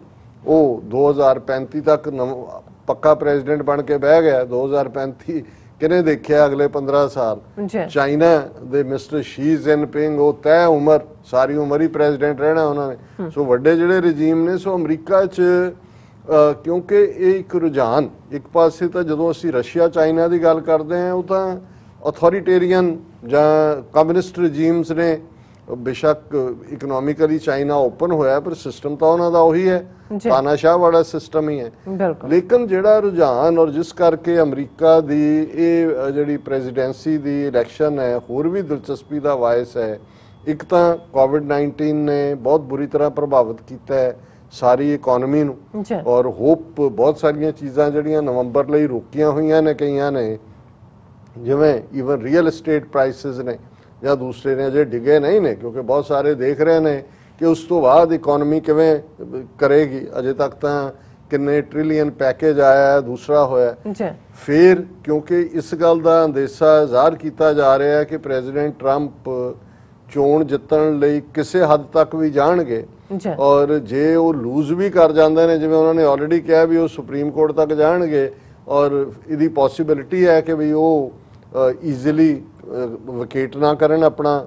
ਉਹ 2035 ਤੱਕ ਪੱਕਾ ਪ੍ਰੈਜ਼ੀਡੈਂਟ ਬਣ ਕੇ ਬਹਿ ਗਿਆ। 2035 ਕਿਹਨੇ ਦੇਖਿਆ ਅਗਲੇ 15 ਸਾਲ। ਚਾਈਨਾ ਦੇ ਮਿਸਟਰ ਸ਼ੀ ਜਿਨਪਿੰਗ ਉਹ ਤੈਅ ਉਮਰ ਸਾਰੀ ਉਮਰ ਹੀ ਪ੍ਰੈਜ਼ੀਡੈਂਟ ਰਹਿਣਾ ਉਹਨਾਂ ਨੇ। ਸੋ ਵੱਡੇ ਜਿਹੜੇ ਰਜੀਮ ਨੇ, ਸੋ ਅਮਰੀਕਾ 'ਚ ਕਿਉਂਕਿ ਇਹ ਇੱਕ ਰੁਝਾਨ, ਇੱਕ ਪਾਸੇ ਤਾਂ ਜਦੋਂ ਅਸੀਂ ਰਸ਼ੀਆ ਚਾਈਨਾ ਦੀ ਗੱਲ ਕਰਦੇ ਹਾਂ ਉਹ ਤਾਂ ਅਥੋਰੀਟੇਰੀਅਨ ਜਾਂ ਕਮਿਊਨਿਸਟ ਰਜੀਮਸ ਨੇ। ਬੇਸ਼ੱਕ ਇਕਨੋਮਿਕਲੀ ਚਾਈਨਾ ਓਪਨ ਹੋਇਆ ਪਰ ਸਿਸਟਮ ਤਾਂ ਉਹਨਾਂ ਦਾ ਉਹੀ ਹੈ, ਤਾਨਾਸ਼ਾਹ ਵਾਲਾ ਸਿਸਟਮ ਹੀ ਹੈ। ਲੇਕਿਨ ਜਿਹੜਾ ਰੁਝਾਨ ਔਰ ਜਿਸ ਕਰਕੇ ਅਮਰੀਕਾ ਦੀ ਇਹ ਜਿਹੜੀ ਪ੍ਰੈਜ਼ੀਡੈਂਸੀ ਦੀ ਇਲੈਕਸ਼ਨ ਹੈ ਹੋਰ ਵੀ ਦਿਲਚਸਪੀ ਦਾ ਵਾਇਸ ਹੈ ਇੱਕ ਤਾਂ ਕੋਵਿਡ-19 ਨੇ ਬਹੁਤ ਬੁਰੀ ਤਰ੍ਹਾਂ ਪ੍ਰਭਾਵਿਤ ਕੀਤਾ ਹੈ ਸਾਰੀ ਇਕਨੋਮੀ ਨੂੰ ਜੀ ਔਰ ਹੋਪ ਬਹੁਤ ਸਾਰੀਆਂ ਚੀਜ਼ਾਂ ਜਿਹੜੀਆਂ ਨਵੰਬਰ ਲਈ ਰੋਕੀਆਂ ਹੋਈਆਂ ਨੇ ਕਈਆਂ ਨੇ, ਜਿਵੇਂ ਈਵਨ ਰੀਅਲ ਏਸਟੇਟ ਪ੍ਰਾਈਸਿਸ ਨੇ ਜਾਂ ਦੂਸਰੇ ਨੇ ਅਜੇ ਡਿੱਗੇ ਨਹੀਂ ਨੇ, ਕਿਉਂਕਿ ਬਹੁਤ ਸਾਰੇ ਦੇਖ ਰਹੇ ਨੇ ਕਿ ਉਸ ਤੋਂ ਬਾਅਦ ਇਕਨੋਮੀ ਕਿਵੇਂ ਕਰੇਗੀ। ਅਜੇ ਤੱਕ ਤਾਂ ਕਿੰਨੇ ਟ੍ਰਿਲੀਅਨ ਪੈਕੇਜ ਆਇਆ ਹੈ, ਦੂਸਰਾ ਹੋਇਆ ਜੀ ਫਿਰ, ਕਿਉਂਕਿ ਇਸ ਗੱਲ ਦਾ ਅੰਦੇਸ਼ਾ ਜ਼ਾਹਰ ਕੀਤਾ ਜਾ ਰਿਹਾ ਹੈ ਕਿ ਪ੍ਰੈਜ਼ੀਡੈਂਟ ਟਰੰਪ ਚੋਣ ਜਿੱਤਣ ਲਈ ਕਿਸੇ ਹੱਦ ਤੱਕ ਵੀ ਜਾਣਗੇ ਜੀ ਔਰ ਜੇ ਉਹ ਲੂਜ਼ ਵੀ ਕਰ ਜਾਂਦੇ ਨੇ, ਜਿਵੇਂ ਉਹਨਾਂ ਨੇ ਆਲਰੇਡੀ ਕਿਹਾ ਵੀ ਉਹ ਸੁਪਰੀਮ ਕੋਰਟ ਤੱਕ ਜਾਣਗੇ ਔਰ ਇਹਦੀ ਪੋਸੀਬਿਲਿਟੀ ਹੈ ਕਿ ਵੀ ਉਹ ਈਜ਼ੀਲੀ ਵਕੇਟ ਨਾ ਕਰਨ ਆਪਣਾ,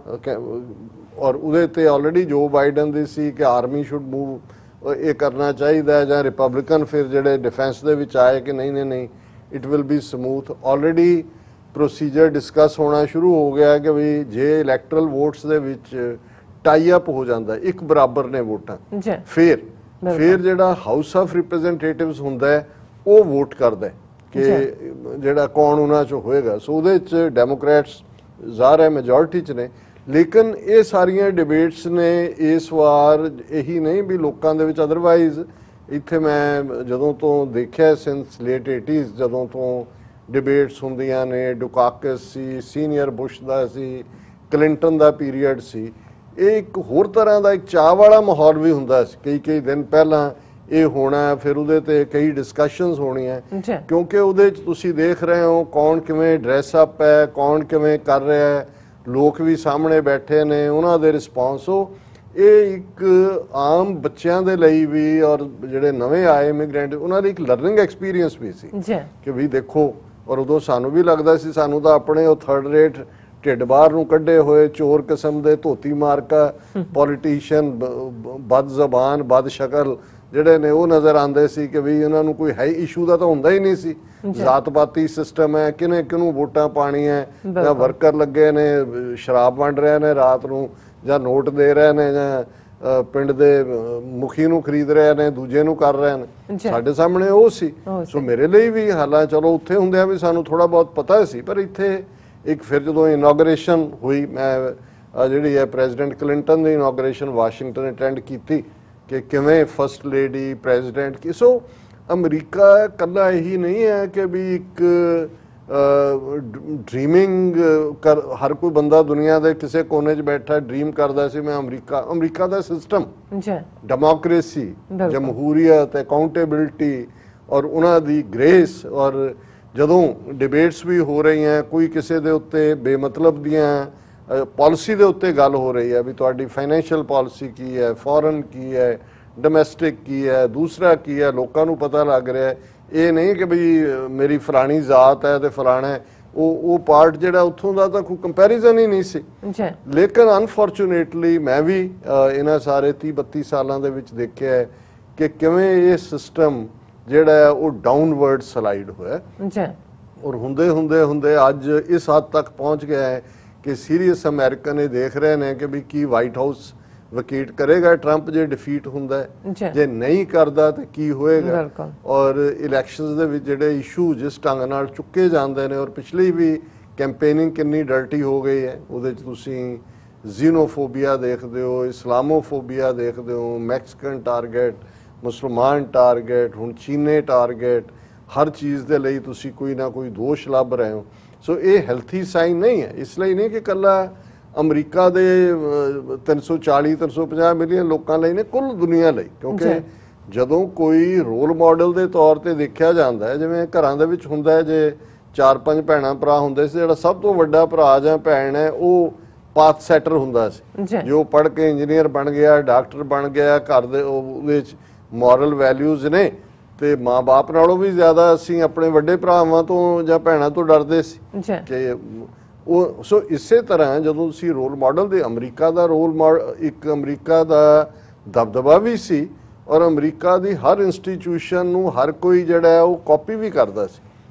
ਔਰ ਉਹਦੇ ਤੇ ਆਲਰੇਡੀ ਜੋ ਬਾਈਡਨ ਦੀ ਸੀ ਕਿ ਆਰਮੀ ਸ਼ੁੱਡ ਮੂਵ ਇਹ ਕਰਨਾ ਚਾਹੀਦਾ ਜਾਂ ਰਿਪਬਲਿਕਨ ਫਿਰ ਜਿਹੜੇ ਡਿਫੈਂਸ ਦੇ ਵਿੱਚ ਆਏ ਕਿ ਨਹੀਂ ਨਹੀਂ ਨਹੀਂ it will be smooth. Already procedure discuss ਹੋਣਾ ਸ਼ੁਰੂ ਹੋ ਗਿਆ ਕਿ ਵੀ ਜੇ ਇਲੈਕਟਰਲ ਵੋਟਸ ਦੇ ਵਿੱਚ ਟਾਈ ਅਪ ਹੋ ਜਾਂਦਾ, ਇੱਕ ਬਰਾਬਰ ਨੇ ਵੋਟਾਂ, ਫਿਰ ਜਿਹੜਾ ਹਾਊਸ ਆਫ ਰਿਪਰੈਜ਼ੈਂਟੇਟਿਵਸ ਹੁੰਦਾ ਹੈ ਉਹ ਵੋਟ ਕਰਦਾ ਕਿ ਜਿਹੜਾ ਕੌਣ ਉਹਨਾਂ ਚੋਂ ਹੋਏਗਾ। ਸੋ ਉਹਦੇ ਚ ਡੈਮੋਕ੍ਰੈਟਸ ਜ਼ਾਹਰ ਹੈ ਮੈਜੋਰਿਟੀ ਚ ਨੇ, ਲੇਕਿਨ ਇਹ ਸਾਰੀਆਂ ਡਿਬੇਟਸ ਨੇ ਇਸ ਵਾਰ ਇਹੀ ਨਹੀਂ ਵੀ ਲੋਕਾਂ ਦੇ ਵਿੱਚ, ਅਦਰਵਾਈਜ਼ ਇੱਥੇ ਮੈਂ ਜਦੋਂ ਤੋਂ ਦੇਖਿਆ ਸਿੰਸ ਲੇਟ 80s ਜਦੋਂ ਤੋਂ ਡਿਬੇਟਸ ਹੁੰਦੀਆਂ ਨੇ, ਡੁਕਾਕਸ ਸੀ, ਸੀਨੀਅਰ ਬੁਸ਼ ਦਾ ਸੀ, ਕਲਿੰਟਨ ਦਾ ਪੀਰੀਅਡ ਸੀ, ਇਹ ਇੱਕ ਹੋਰ ਤਰ੍ਹਾਂ ਦਾ ਇੱਕ ਚਾਹ ਵਾਲਾ ਮਾਹੌਲ ਵੀ ਹੁੰਦਾ ਸੀ। ਕਈ ਦਿਨ ਪਹਿਲਾਂ ਇਹ ਹੋਣਾ, ਫਿਰ ਉਹਦੇ ਤੇ ਕਈ ਡਿਸਕਸ਼ਨਸ ਹੋਣੀਆਂ, ਕਿਉਂਕਿ ਉਹਦੇ ਚ ਤੁਸੀਂ ਦੇਖ ਰਹੇ ਹੋ ਕੌਣ ਕਿਵੇਂ ਡਰੈਸ ਅਪ ਹੈ, ਕੌਣ ਕਿਵੇਂ ਕਰ ਰਿਹਾ ਹੈ, ਲੋਕ ਵੀ ਸਾਹਮਣੇ ਬੈਠੇ ਨੇ, ਉਹਨਾਂ ਦੇ ਰਿਸਪੌਂਸ। ਇਹ ਇੱਕ ਆਮ ਬੱਚਿਆਂ ਦੇ ਲਈ ਵੀ ਔਰ ਜਿਹੜੇ ਨਵੇਂ ਆਏ ਇਮੀਗ੍ਰੈਂਟ ਉਹਨਾਂ ਲਈ ਇੱਕ ਲਰਨਿੰਗ ਐਕਸਪੀਰੀਅੰਸ ਵੀ ਸੀ ਕਿ ਵੀ ਦੇਖੋ, ਔਰ ਉਦੋਂ ਸਾਨੂੰ ਵੀ ਲੱਗਦਾ ਸੀ ਸਾਨੂੰ ਤਾਂ ਆਪਣੇ ਉਹ ਥਰਡ ਰੇਟ ਢਿੱਡ ਬਾਹਰ ਨੂੰ ਕੱਢੇ ਹੋਏ ਚੋਰ ਕਿਸਮ ਦੇ ਧੋਤੀ ਮਾਰਕਾ ਪੋਲੀਟੀਸ਼ੀਅਨ ਬਦ ਜ਼ਬਾਨ ਬਦ ਸ਼ਕਲ ਜਿਹੜੇ ਨੇ ਉਹ ਨਜ਼ਰ ਆਉਂਦੇ ਸੀ ਕਿ ਵੀ ਉਹਨਾਂ ਨੂੰ ਕੋਈ ਹੈ ਇਸ਼ੂ ਦਾ ਤਾਂ ਹੁੰਦਾ ਹੀ ਨਹੀਂ ਸੀ। ਜ਼ਾਤ-ਪਾਤੀ ਸਿਸਟਮ ਹੈ, ਕਿਨੇ ਕਿਹਨੂੰ ਵੋਟਾਂ ਪਾਣੀਆਂ, ਜਾਂ ਵਰਕਰ ਲੱਗੇ ਨੇ ਸ਼ਰਾਬ ਵੰਡ ਰਹੇ ਨੇ ਰਾਤ ਨੂੰ, ਜਾਂ ਨੋਟ ਦੇ ਰਹੇ ਨੇ, ਜਾਂ ਪਿੰਡ ਦੇ ਮੁਖੀ ਨੂੰ ਖਰੀਦ ਰਹੇ ਨੇ, ਦੂਜੇ ਨੂੰ ਕਰ ਰਹੇ ਨੇ, ਸਾਡੇ ਸਾਹਮਣੇ ਉਹ ਸੀ। ਸੋ ਮੇਰੇ ਲਈ ਵੀ ਹਾਲਾਂ ਚਲੋ ਉੱਥੇ ਹੁੰਦਿਆਂ ਵੀ ਸਾਨੂੰ ਥੋੜਾ ਬਹੁਤ ਪਤਾ ਸੀ, ਪਰ ਇੱਥੇ ਇੱਕ ਫਿਰ ਜਦੋਂ ਇਨੋਗ੍ਰੇਸ਼ਨ ਹੋਈ, ਮੈਂ ਜਿਹੜੀ ਹੈ ਪ੍ਰੈਜ਼ੀਡੈਂਟ ਕਲਿੰਟਨ ਦੀ ਇਨੋਗ੍ਰੇਸ਼ਨ ਵਾਸ਼ਿੰਗਟਨ ਅਟੈਂਡ ਕੀਤੀ ਕਿ ਕਿਵੇਂ ਫਸਟ ਲੇਡੀ ਪ੍ਰੈਜ਼ੀਡੈਂਟ ਕੀ। ਸੋ ਅਮਰੀਕਾ ਇਕੱਲਾ ਇਹੀ ਨਹੀਂ ਹੈ ਕਿ ਵੀ ਇੱਕ ਡ੍ਰੀਮਿੰਗ ਕਰ, ਹਰ ਕੋਈ ਬੰਦਾ ਦੁਨੀਆ ਦੇ ਕਿਸੇ ਕੋਨੇ 'ਚ ਬੈਠਾ ਡ੍ਰੀਮ ਕਰਦਾ ਸੀ ਮੈਂ ਅਮਰੀਕਾ ਦਾ ਸਿਸਟਮ, ਡੈਮੋਕ੍ਰੇਸੀ, ਜਮਹੂਰੀਅਤ, ਅਕਾਊਂਟੇਬਿਲਟੀ ਔਰ ਉਹਨਾਂ ਦੀ ਗ੍ਰੇਸ, ਔਰ ਜਦੋਂ ਡਿਬੇਟਸ ਵੀ ਹੋ ਰਹੀਆਂ ਕੋਈ ਕਿਸੇ ਦੇ ਉੱਤੇ ਬੇਮਤਲਬ ਦੀਆਂ ਪਾਲਿਸੀ ਦੇ ਉੱਤੇ ਗੱਲ ਹੋ ਰਹੀ ਹੈ ਵੀ ਤੁਹਾਡੀ ਫਾਈਨੈਂਸ਼ੀਅਲ ਪਾਲਿਸੀ ਕੀ ਹੈ, ਫੋਰਨ ਕੀ ਹੈ, ਡੋਮੈਸਟਿਕ ਕੀ ਹੈ, ਦੂਸਰਾ ਕੀ ਹੈ, ਲੋਕਾਂ ਨੂੰ ਪਤਾ ਲੱਗ ਰਿਹਾ ਹੈ। ਇਹ ਨਹੀਂ ਕਿ ਬਈ ਮੇਰੀ ਫਲਾਣੀ ਜ਼ਾਤ ਹੈ ਤੇ ਫਲਾਣਾ, ਉਹ ਪਾਰਟ ਜਿਹੜਾ ਉੱਥੋਂ ਦਾ ਤਾਂ ਕੋਈ ਕੰਪੈਰੀਜ਼ਨ ਹੀ ਨਹੀਂ ਸੀ। ਲੇਕਿਨ ਅਨਫੋਰਚੂਨੇਟਲੀ ਮੈਂ ਵੀ ਇਹਨਾਂ ਸਾਰੇ 30-32 ਸਾਲਾਂ ਦੇ ਵਿੱਚ ਦੇਖਿਆ ਕਿ ਕਿਵੇਂ ਇਹ ਸਿਸਟਮ ਜਿਹੜਾ ਹੈ ਉਹ ਡਾਊਨਵਰਡ ਸਲਾਈਡ ਹੋਇਆ, ਔਰ ਹੁੰਦੇ ਅੱਜ ਇਸ ਹੱਦ ਤੱਕ ਪਹੁੰਚ ਗਿਆ ਹੈ ਕਿ ਸੀਰੀਅਸ ਅਮਰੀਕਨ ਇਹ ਦੇਖ ਰਹੇ ਨੇ ਕਿ ਵੀ ਕੀ ਵਾਈਟ ਹਾਊਸ ਵਕੀਟ ਕਰੇਗਾ ਟਰੰਪ ਜੇ ਡਿਫੀਟ ਹੁੰਦਾ ਹੈ, ਜੇ ਨਹੀਂ ਕਰਦਾ ਤੇ ਕੀ ਹੋਏਗਾ। ਔਰ ਇਲੈਕਸ਼ਨਸ ਦੇ ਵਿੱਚ ਜਿਹੜੇ ਇਸ਼ੂ ਜਿਸ ਢੰਗ ਨਾਲ ਚੁੱਕੇ ਜਾਂਦੇ ਨੇ, ਔਰ ਪਿਛਲੀ ਵੀ ਕੈਂਪੇਨਿੰਗ ਕਿੰਨੀ ਡਰਟੀ ਹੋ ਗਈ ਹੈ, ਉਹਦੇ 'ਚ ਤੁਸੀਂ ਜ਼ੀਨੋਫੋਬੀਆ ਦੇਖਦੇ ਹੋ, ਇਸਲਾਮੋਫੋਬੀਆ ਦੇਖਦੇ ਹੋ, ਮੈਕਸੀਕਨ ਟਾਰਗੇਟ, ਮੁਸਲਮਾਨ ਟਾਰਗੇਟ, ਹੁਣ ਚੀਨੇ ਟਾਰਗੇਟ, ਹਰ ਚੀਜ਼ ਦੇ ਲਈ ਤੁਸੀਂ ਕੋਈ ਨਾ ਕੋਈ ਦੋਸ਼ ਲੱਭ ਰਹੇ ਹੋ। ਸੋ ਇਹ ਹੈਲਥੀ ਸਾਈਨ ਨਹੀਂ ਹੈ। ਇਸ ਲਈ ਨਹੀਂ ਕਿ ਇਕੱਲਾ ਅਮਰੀਕਾ ਦੇ 340-350 ਮਿਲੀਅਨ ਲੋਕਾਂ ਲਈ ਨੇ, ਕੁੱਲ ਦੁਨੀਆ ਲਈ, ਕਿਉਂਕਿ ਜਦੋਂ ਕੋਈ ਰੋਲ ਮਾਡਲ ਦੇ ਤੌਰ ਤੇ ਦੇਖਿਆ ਜਾਂਦਾ ਹੈ, ਜਿਵੇਂ ਘਰਾਂ ਦੇ ਵਿੱਚ ਹੁੰਦਾ ਹੈ, ਜੇ 4-5 ਭੈਣਾਂ ਭਰਾ ਹੁੰਦੇ ਸੀ, ਜਿਹੜਾ ਸਭ ਤੋਂ ਵੱਡਾ ਭਰਾ ਜਾਂ ਭੈਣ ਹੈ ਉਹ ਪਾਥ ਸੈਟਰ ਹੁੰਦਾ ਸੀ, ਜੋ ਪੜ੍ਹ ਕੇ ਇੰਜੀਨੀਅਰ ਬਣ ਗਿਆ, ਡਾਕਟਰ ਬਣ ਗਿਆ, ਘਰ ਦੇ ਉਹਦੇ ਵਿੱਚ ਮੋਰਲ ਵੈਲਿਊਜ਼ ਨੇ, ਤੇ ਮਾਂ-ਬਾਪ ਨਾਲੋਂ ਵੀ ਜ਼ਿਆਦਾ ਅਸੀਂ ਆਪਣੇ ਵੱਡੇ ਭਰਾਵਾਂ ਤੋਂ ਜਾਂ ਭੈਣਾਂ ਤੋਂ ਡਰਦੇ ਸੀ ਕਿ ਉਹ। ਸੋ ਇਸੇ ਤਰ੍ਹਾਂ ਜਦੋਂ ਤੁਸੀਂ ਰੋਲ ਮਾਡਲ ਦੇ ਅਮਰੀਕਾ ਦਾ ਇੱਕ ਅਮਰੀਕਾ ਦਾ ਦਬਦਬਾ ਵੀ ਸੀ, ਔਰ ਅਮਰੀਕਾ ਦੀ ਹਰ ਇੰਸਟੀਟਿਊਸ਼ਨ ਨੂੰ ਹਰ ਕੋਈ ਜਿਹੜਾ ਹੈ ਉਹ ਕਾਪੀ ਵੀ ਕਰਦਾ ਸੀ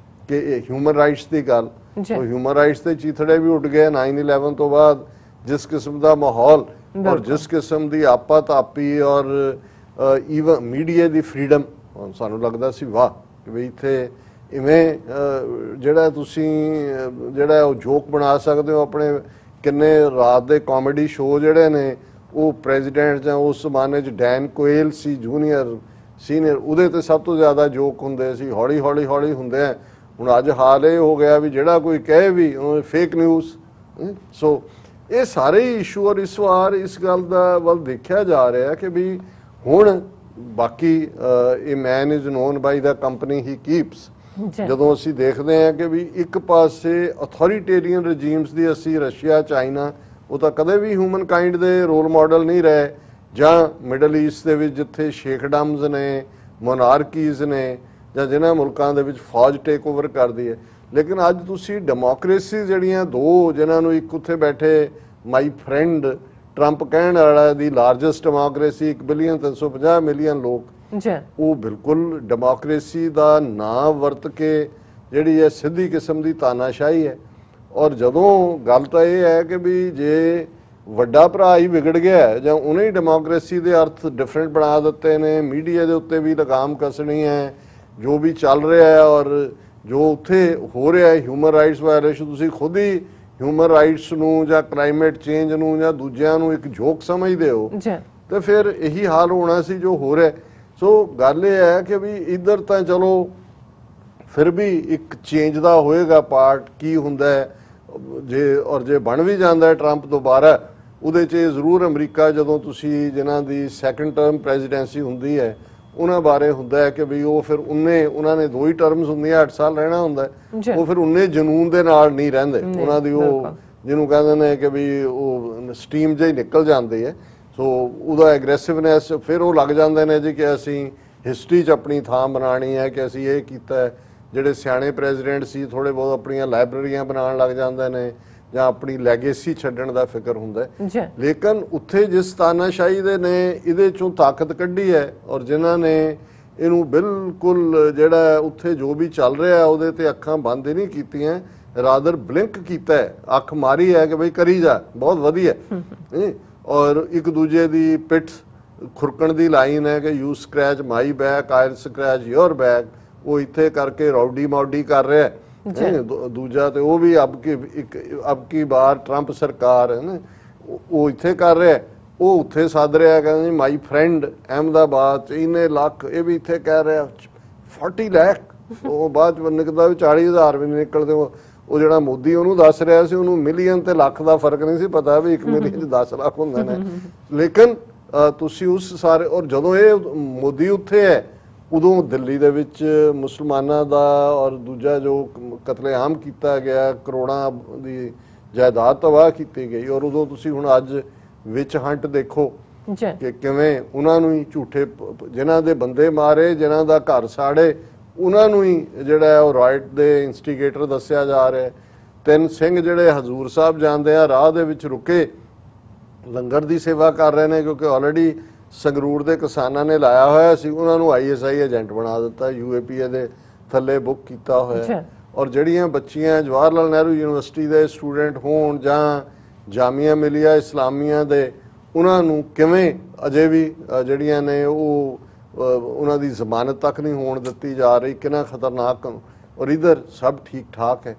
ਕਿ ਇਹ ਹਿਊਮਨ ਰਾਈਟਸ ਦੀ ਗੱਲ, ਉਹ ਹਿਊਮਨ ਰਾਈਟਸ ਦੇ ਚੀਥੜੇ ਵੀ ਉੱਡ ਗਏ 9/11 ਤੋਂ ਬਾਅਦ। ਜਿਸ ਕਿਸਮ ਦਾ ਮਾਹੌਲ ਔਰ ਜਿਸ ਕਿਸਮ ਦੀ ਆਪਾ-ਤਾਪੀ ਔਰ ਈਵਨ ਮੀਡੀਆ ਦੀ ਫਰੀडम, ਸਾਨੂੰ ਲੱਗਦਾ ਸੀ ਵਾਹ ਕਿ ਵੀ ਇੱਥੇ ਇਵੇਂ ਜਿਹੜਾ ਤੁਸੀਂ ਜਿਹੜਾ ਉਹ ਜੋਕ ਬਣਾ ਸਕਦੇ ਹੋ ਆਪਣੇ ਕਿੰਨੇ ਰਾਤ ਦੇ ਕਾਮੇਡੀ ਸ਼ੋਅ ਜਿਹੜੇ ਨੇ ਉਹ ਪ੍ਰੈਜ਼ੀਡੈਂਟ ਜਾਂ ਉਸ ਜ਼ਮਾਨੇ 'ਚ ਡੈਨ ਕੋਏਲ ਸੀ ਜੂਨੀਅਰ ਸੀਨੀਅਰ, ਉਹਦੇ ਤੇ ਸਭ ਤੋਂ ਜ਼ਿਆਦਾ ਜੋਕ ਹੁੰਦੇ ਸੀ। ਹੌਲੀ ਹੌਲੀ ਹੌਲੀ ਹੁੰਦੇ ਆ। ਹੁਣ ਅੱਜ ਹਾਲ ਇਹ ਹੋ ਗਿਆ ਵੀ ਜਿਹੜਾ ਕੋਈ ਕਹੇ ਵੀ ਫੇਕ ਨਿਊਜ਼। ਸੋ ਇਹ ਸਾਰੇ ਇਸ਼ੂ, ਔਰ ਇਸ ਵਾਰ ਇਸ ਗੱਲ ਦਾ ਵੱਲ ਦੇਖਿਆ ਜਾ ਰਿਹਾ ਕਿ ਵੀ ਹੁਣ ਬਾਕੀ ਇਹ man is known by the company he keeps. ਜਦੋਂ ਅਸੀਂ ਦੇਖਦੇ ਹਾਂ ਕਿ ਵੀ ਇੱਕ ਪਾਸੇ ਅਥੋਰੀਟੇਰੀਅਨ ਰਜੀਮਸ ਦੀ ਅਸੀਂ ਰਸ਼ੀਆ, ਚਾਈਨਾ, ਉਹ ਤਾਂ ਕਦੇ ਵੀ ਹਿਊਮਨ ਕਾਈਂਡ ਦੇ ਰੋਲ ਮਾਡਲ ਨਹੀਂ ਰਹੇ, ਜਾਂ ਮਿਡਲ ਈਸਟ ਦੇ ਵਿੱਚ ਜਿੱਥੇ ਸ਼ੇਖਡਮਸ ਨੇ, ਮੋਨਾਰਕੀਜ਼ ਨੇ, ਜਾਂ ਜਿਨ੍ਹਾਂ ਮੁਲਕਾਂ ਦੇ ਵਿੱਚ ਫੌਜ ਟੇਕ ਓਵਰ ਕਰਦੀ ਹੈ। ਲੇਕਿਨ ਅੱਜ ਤੁਸੀਂ ਡੈਮੋਕ੍ਰੇਸੀ ਜਿਹੜੀਆਂ ਦੋ, ਜਿਨ੍ਹਾਂ ਨੂੰ ਇੱਕ ਉੱਥੇ ਬੈਠੇ ਮਾਈ ਫਰੈਂਡ ਟਰੰਪ ਕਹਿਣ ਵਾਲਾ ਦੀ ਲਾਰਜੈਸਟ ਡੈਮੋਕ੍ਰੇਸੀ 1,350,000,000 ਲੋਕ, ਉਹ ਬਿਲਕੁਲ ਡੈਮੋਕ੍ਰੇਸੀ ਦਾ ਨਾਂ ਵਰਤ ਕੇ ਜਿਹੜੀ ਹੈ ਸਿੱਧੀ ਕਿਸਮ ਦੀ ਤਾਨਾਸ਼ਾਹੀ ਹੈ। ਔਰ ਜਦੋਂ ਗੱਲ ਤਾਂ ਇਹ ਹੈ ਕਿ ਵੀ ਜੇ ਵੱਡਾ ਭਰਾ ਹੀ ਵਿਗੜ ਗਿਆ ਜਾਂ ਉਹਨੇ ਹੀ ਡੈਮੋਕ੍ਰੇਸੀ ਦੇ ਅਰਥ ਡਿਫਰੈਂਟ ਬਣਾ ਦਿੱਤੇ ਨੇ, ਮੀਡੀਆ ਦੇ ਉੱਤੇ ਵੀ ਲਗਾਮ ਕੱਸਣੀ ਹੈ, ਜੋ ਵੀ ਚੱਲ ਰਿਹਾ ਹੈ ਔਰ ਜੋ ਉੱਥੇ ਹੋ ਰਿਹਾ ਹੈ ਹਿਊਮਨ ਰਾਈਟਸ ਵਾਇਲੇਸ਼ਨ, ਤੁਸੀਂ ਖੁਦ ਹੀ ਹਿਊਮਨ ਰਾਈਟਸ ਨੂੰ ਜਾਂ ਕਲਾਈਮੇਟ ਚੇਂਜ ਨੂੰ ਜਾਂ ਦੂਜਿਆਂ ਨੂੰ ਇੱਕ ਜੋਕ ਸਮਝਦੇ ਹੋ, ਤੇ ਫਿਰ ਇਹੀ ਹਾਲ ਹੋਣਾ ਸੀ ਜੋ ਹੋ ਰਿਹਾ। ਸੋ ਗੱਲ ਇਹ ਹੈ ਕਿ ਵੀ ਇੱਧਰ ਤਾਂ ਚਲੋ ਫਿਰ ਵੀ ਇੱਕ ਚੇਂਜ ਦਾ ਹੋਏਗਾ ਪਾਰਟ ਕੀ ਹੁੰਦਾ ਹੈ ਜੇ, ਔਰ ਜੇ ਬਣ ਵੀ ਜਾਂਦਾ ਹੈ ਟਰੰਪ ਦੁਬਾਰਾ, ਉਹਦੇ 'ਚ ਜ਼ਰੂਰ ਅਮਰੀਕਾ, ਜਦੋਂ ਤੁਸੀਂ ਜਿਨ੍ਹਾਂ ਦੀ ਸੈਕੰਡ ਟਰਮ ਪ੍ਰੈਜ਼ੀਡੈਂਸੀ ਹੁੰਦੀ ਹੈ ਉਹਨਾਂ ਬਾਰੇ ਹੁੰਦਾ ਹੈ ਕਿ ਵੀ ਉਹ ਫਿਰ ਉਹਨਾਂ ਨੇ 2 ਹੀ ਟਰਮਸ ਹੁੰਦੀਆਂ, 8 ਸਾਲ ਰਹਿਣਾ ਹੁੰਦਾ, ਉਹ ਫਿਰ ਉਨੇ ਜਨੂਨ ਦੇ ਨਾਲ ਨਹੀਂ ਰਹਿੰਦੇ, ਉਹਨਾਂ ਦੀ ਉਹ ਜਿਹਨੂੰ ਕਹਿੰਦੇ ਨੇ ਕਿ ਵੀ ਉਹ ਸਟੀਮ ਜਿਹੀ ਨਿਕਲ ਜਾਂਦੀ ਹੈ। ਸੋ ਉਹਦਾ ਐਗਰੈਸਿਵਨੈਸ ਫਿਰ ਉਹ ਲੱਗ ਜਾਂਦੇ ਨੇ ਜੀ ਕਿ ਅਸੀਂ ਹਿਸਟਰੀ 'ਚ ਆਪਣੀ ਥਾਂ ਬਣਾਉਣੀ ਹੈ, ਕਿ ਅਸੀਂ ਇਹ ਕੀਤਾ ਹੈ। ਜਿਹੜੇ ਸਿਆਣੇ ਪ੍ਰੈਜ਼ੀਡੈਂਟ ਸੀ ਥੋੜ੍ਹੇ ਬਹੁਤ ਆਪਣੀਆਂ ਲਾਇਬ੍ਰੇਰੀਆਂ ਬਣਾਉਣ ਲੱਗ ਜਾਂਦੇ ਨੇ ਜਾਂ ਆਪਣੀ ਲੈਗੇਸੀ ਛੱਡਣ ਦਾ ਫਿਕਰ ਹੁੰਦਾ। ਲੇਕਿਨ ਉੱਥੇ ਜਿਸ ਤਾਨਾਸ਼ਾਹੀ ਦੇ ਨੇ ਇਹਦੇ 'ਚੋਂ ਤਾਕਤ ਕੱਢੀ ਹੈ, ਔਰ ਜਿਨ੍ਹਾਂ ਨੇ ਇਹਨੂੰ ਬਿਲਕੁਲ ਜਿਹੜਾ ਉੱਥੇ ਜੋ ਵੀ ਚੱਲ ਰਿਹਾ ਉਹਦੇ ਤੇ ਅੱਖਾਂ ਬੰਦ ਨਹੀਂ ਕੀਤੀਆਂ, ਰਾਦਰ ਬਲਿੰਕ ਕੀਤਾ ਹੈ, ਅੱਖ ਮਾਰੀ ਹੈ ਕਿ ਬਈ ਕਰੀ ਜਾ, ਬਹੁਤ ਵਧੀਆ। ਔਰ ਇੱਕ ਦੂਜੇ ਦੀ ਪਿੱਠ ਖੁਰਕਣ ਦੀ ਲਾਈਨ ਹੈ ਕਿ you scratch my back, I scratch your back, ਉਹ ਇੱਥੇ ਕਰਕੇ ਰੌਡੀ ਮੌਡੀ ਕਰ ਰਿਹਾ। ਦੂਜਾ ਤੇ ਉਹ ਵੀ ਅਬ ਕੀ ਬਾਰ ਟਰੰਪ ਸਰਕਾਰ ਹੈ ਨਾ, ਉਹ ਇੱਥੇ ਕਰ ਰਿਹਾ, ਉਹ ਉੱਥੇ ਸੱਦ ਰਿਹਾ, ਕਹਿੰਦੇ ਮਾਈ ਫਰੈਂਡ ਅਹਿਮਦਾਬਾਦ 'ਚ ਇੰਨੇ ਲੱਖ, ਇਹ ਵੀ ਇੱਥੇ ਕਹਿ ਰਿਹਾ 40 ਲੱਖ, ਉਹ ਬਾਅਦ 'ਚ ਨਿਕਲਦਾ ਵੀ 40,000 ਵੀ ਨਹੀਂ ਨਿਕਲਦੇ। ਉਹ ਜਿਹੜਾ ਮੋਦੀ ਉਹਨੂੰ ਦੱਸ ਰਿਹਾ ਸੀ, ਉਹਨੂੰ ਮਿਲੀਅਨ ਤੇ ਲੱਖ ਦਾ ਫਰਕ ਨਹੀਂ ਸੀ ਪਤਾ ਵੀ 1 ਮਿਲੀਅਨ 'ਚ 10 ਲੱਖ ਹੁੰਦੇ ਨੇ। ਲੇਕਿਨ ਤੁਸੀਂ ਉਸ ਸਾਰੇ, ਔਰ ਜਦੋਂ ਇਹ ਮੋਦੀ ਉੱਥੇ ਹੈ ਉਦੋਂ ਦਿੱਲੀ ਦੇ ਵਿੱਚ ਮੁਸਲਮਾਨਾਂ ਦਾ ਔਰ ਦੂਜਾ ਜੋ ਕਤਲੇਆਮ ਕੀਤਾ ਗਿਆ, ਕਰੋੜਾਂ ਦੀ ਜਾਇਦਾਦ ਤਬਾਹ ਕੀਤੀ ਗਈ, ਔਰ ਉਦੋਂ ਤੁਸੀਂ ਹੁਣ ਅੱਜ ਵਿਚ ਹੰਟ ਦੇਖੋ ਕਿ ਕਿਵੇਂ ਉਹਨਾਂ ਨੂੰ ਹੀ ਝੂਠੇ, ਜਿਨ੍ਹਾਂ ਦੇ ਬੰਦੇ ਮਾਰੇ, ਜਿਨ੍ਹਾਂ ਦਾ ਘਰ ਸਾੜੇ, ਉਹਨਾਂ ਨੂੰ ਹੀ ਜਿਹੜਾ ਉਹ ਰਾਈਟ ਦੇ ਇੰਸਟੀਗੇਟਰ ਦੱਸਿਆ ਜਾ ਰਿਹਾ। 3 ਸਿੰਘ ਜਿਹੜੇ ਹਜ਼ੂਰ ਸਾਹਿਬ ਜਾਂਦੇ ਆ ਰਾਹ ਦੇ ਵਿੱਚ ਰੁਕੇ, ਲੰਗਰ ਦੀ ਸੇਵਾ ਕਰ ਰਹੇ ਨੇ, ਕਿਉਂਕਿ ਆਲਰੇਡੀ ਸੰਗਰੂਰ ਦੇ ਕਿਸਾਨਾਂ ਨੇ ਲਾਇਆ ਹੋਇਆ ਸੀ, ਉਹਨਾਂ ਨੂੰ ISI ਏਜੰਟ ਬਣਾ ਦਿੱਤਾ, UAPA ਦੇ ਥੱਲੇ ਬੁੱਕ ਕੀਤਾ ਹੋਇਆ। ਔਰ ਜਿਹੜੀਆਂ ਬੱਚੀਆਂ ਜਵਾਹਰ ਲਾਲ ਨਹਿਰੂ ਯੂਨੀਵਰਸਿਟੀ ਦੇ ਸਟੂਡੈਂਟ ਹੋਣ ਜਾਂ ਜਾਮੀਆ ਮਿਲੀਆ ਇਸਲਾਮੀਆ ਦੇ, ਉਹਨਾਂ ਨੂੰ ਕਿਵੇਂ ਅਜੇ ਵੀ ਜਿਹੜੀਆਂ ਨੇ ਉਹ ਉਹਨਾਂ ਦੀ ਜ਼ਮਾਨਤ ਤੱਕ ਨਹੀਂ ਹੋਣ ਦਿੱਤੀ ਜਾ ਰਹੀ, ਕਿੰਨਾ ਖਤਰਨਾਕ। ਔਰ ਇਧਰ ਸਭ ਠੀਕ ਠਾਕ ਹੈ।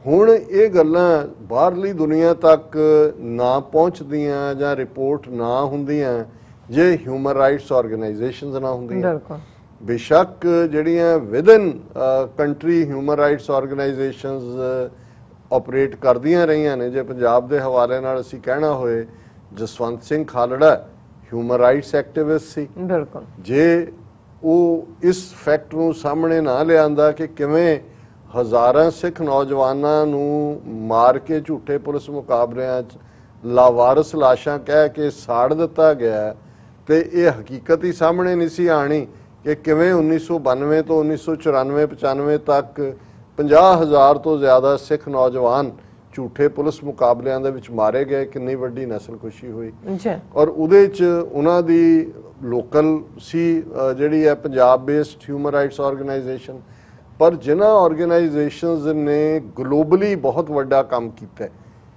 ਹੁਣ ਇਹ ਗੱਲਾਂ ਬਾਹਰਲੀ ਦੁਨੀਆ ਤੱਕ ਨਾ ਪਹੁੰਚਦੀਆਂ ਜਾਂ ਰਿਪੋਰਟ ਨਾ ਹੁੰਦੀਆਂ ਜੇ ਹਿਊਮਨ ਰਾਈਟਸ ਆਰਗੇਨਾਈਜੇਸ਼ਨਸ ਨਾ ਹੁੰਦੀਆਂ। ਬੇਸ਼ੱਕ ਜਿਹੜੀਆਂ within country human rights organisations operate ਕਰਦੀਆਂ ਰਹੀਆਂ ਨੇ, ਜੇ ਪੰਜਾਬ ਦੇ ਹਵਾਲੇ ਨਾਲ ਅਸੀਂ ਕਹਿਣਾ ਹੋਏ, Jaswant Singh Khalra human rights activist ਸੀ। ਜੇ ਉਹ ਇਸ ਫੈਕਟ ਨੂੰ ਸਾਹਮਣੇ ਨਾ ਲਿਆਂਦਾ ਕਿ ਕਿਵੇਂ ਹਜ਼ਾਰਾਂ ਸਿੱਖ ਨੌਜਵਾਨਾਂ ਨੂੰ ਮਾਰ ਕੇ ਝੂਠੇ ਪੁਲਿਸ ਮੁਕਾਬਲਿਆਂ 'ਚ ਲਾਵਾਰਸ ਲਾਸ਼ਾਂ ਕਹਿ ਕੇ ਸਾੜ ਦਿੱਤਾ ਗਿਆ, ਤੇ ਇਹ ਹਕੀਕਤ ਹੀ ਸਾਹਮਣੇ ਨਹੀਂ ਸੀ ਆਣੀ ਕਿ ਕਿਵੇਂ 1992 ਤੋਂ 1994-95 ਤੱਕ 50,000 ਤੋਂ ਜ਼ਿਆਦਾ ਸਿੱਖ ਨੌਜਵਾਨ ਝੂਠੇ ਪੁਲਿਸ ਮੁਕਾਬਲਿਆਂ ਦੇ ਵਿੱਚ ਮਾਰੇ ਗਏ, ਕਿੰਨੀ ਵੱਡੀ ਨਸਲਕੁਸ਼ੀ ਹੋਈ। ਔਰ ਉਹਦੇ 'ਚ ਉਹਨਾਂ ਦੀ ਲੋਕਲ ਸੀ ਜਿਹੜੀ ਹੈ Punjab based human rights organisation, ਪਰ ਜਿਨ੍ਹਾਂ ਆਰਗੇਨਾਈਜੇਸ਼ਨਸ ਨੇ ਗਲੋਬਲੀ ਬਹੁਤ ਵੱਡਾ ਕੰਮ ਕੀਤਾ,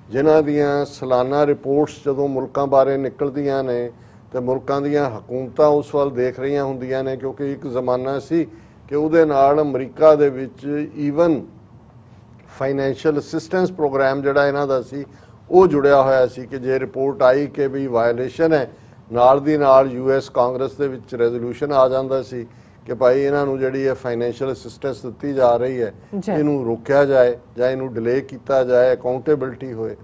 ਜਿਨ੍ਹਾਂ ਦੀਆਂ ਸਾਲਾਨਾ ਰਿਪੋਰਟਸ ਜਦੋਂ ਮੁਲਕਾਂ ਬਾਰੇ ਨਿਕਲਦੀਆਂ ਨੇ ਤੇ ਮੁਲਕਾਂ ਦੀਆਂ ਹਕੂਮਤਾਂ ਉਸ ਵੱਲ ਦੇਖ ਰਹੀਆਂ ਹੁੰਦੀਆਂ ਨੇ, ਕਿਉਂਕਿ ਇੱਕ ਜ਼ਮਾਨਾ ਸੀ ਕਿ ਉਹਦੇ ਨਾਲ ਅਮਰੀਕਾ ਦੇ ਵਿੱਚ ਈਵਨ ਫਾਈਨੈਂਸ਼ੀਅਲ ਅਸਿਸਟੈਂਸ ਪ੍ਰੋਗਰਾਮ ਜਿਹੜਾ ਇਹਨਾਂ ਦਾ ਸੀ ਉਹ ਜੁੜਿਆ ਹੋਇਆ ਸੀ ਕਿ ਜੇ ਰਿਪੋਰਟ ਆਈ ਕਿ ਵੀ ਵਾਇਲੇਸ਼ਨ ਹੈ, ਨਾਲ ਦੀ ਨਾਲ US ਕਾਂਗਰਸ ਦੇ ਵਿੱਚ ਰੈਜ਼ੋਲੂਸ਼ਨ ਆ ਜਾਂਦਾ ਸੀ ਕਿ ਭਾਈ ਇਹਨਾਂ ਨੂੰ ਜਿਹੜੀ ਹੈ ਫਾਈਨੈਂਸ਼ੀਅਲ ਅਸਿਸਟੈਂਸ ਦਿੱਤੀ ਜਾ ਰਹੀ ਹੈ, ਇਹਨੂੰ ਰੋਕਿਆ ਜਾਏ ਜਾਂ ਇਹਨੂੰ ਡਿਲੇ ਕੀਤਾ ਜਾਏ, ਅਕਾਊਂਟੇਬਿਲਟੀ ਹੋਏ।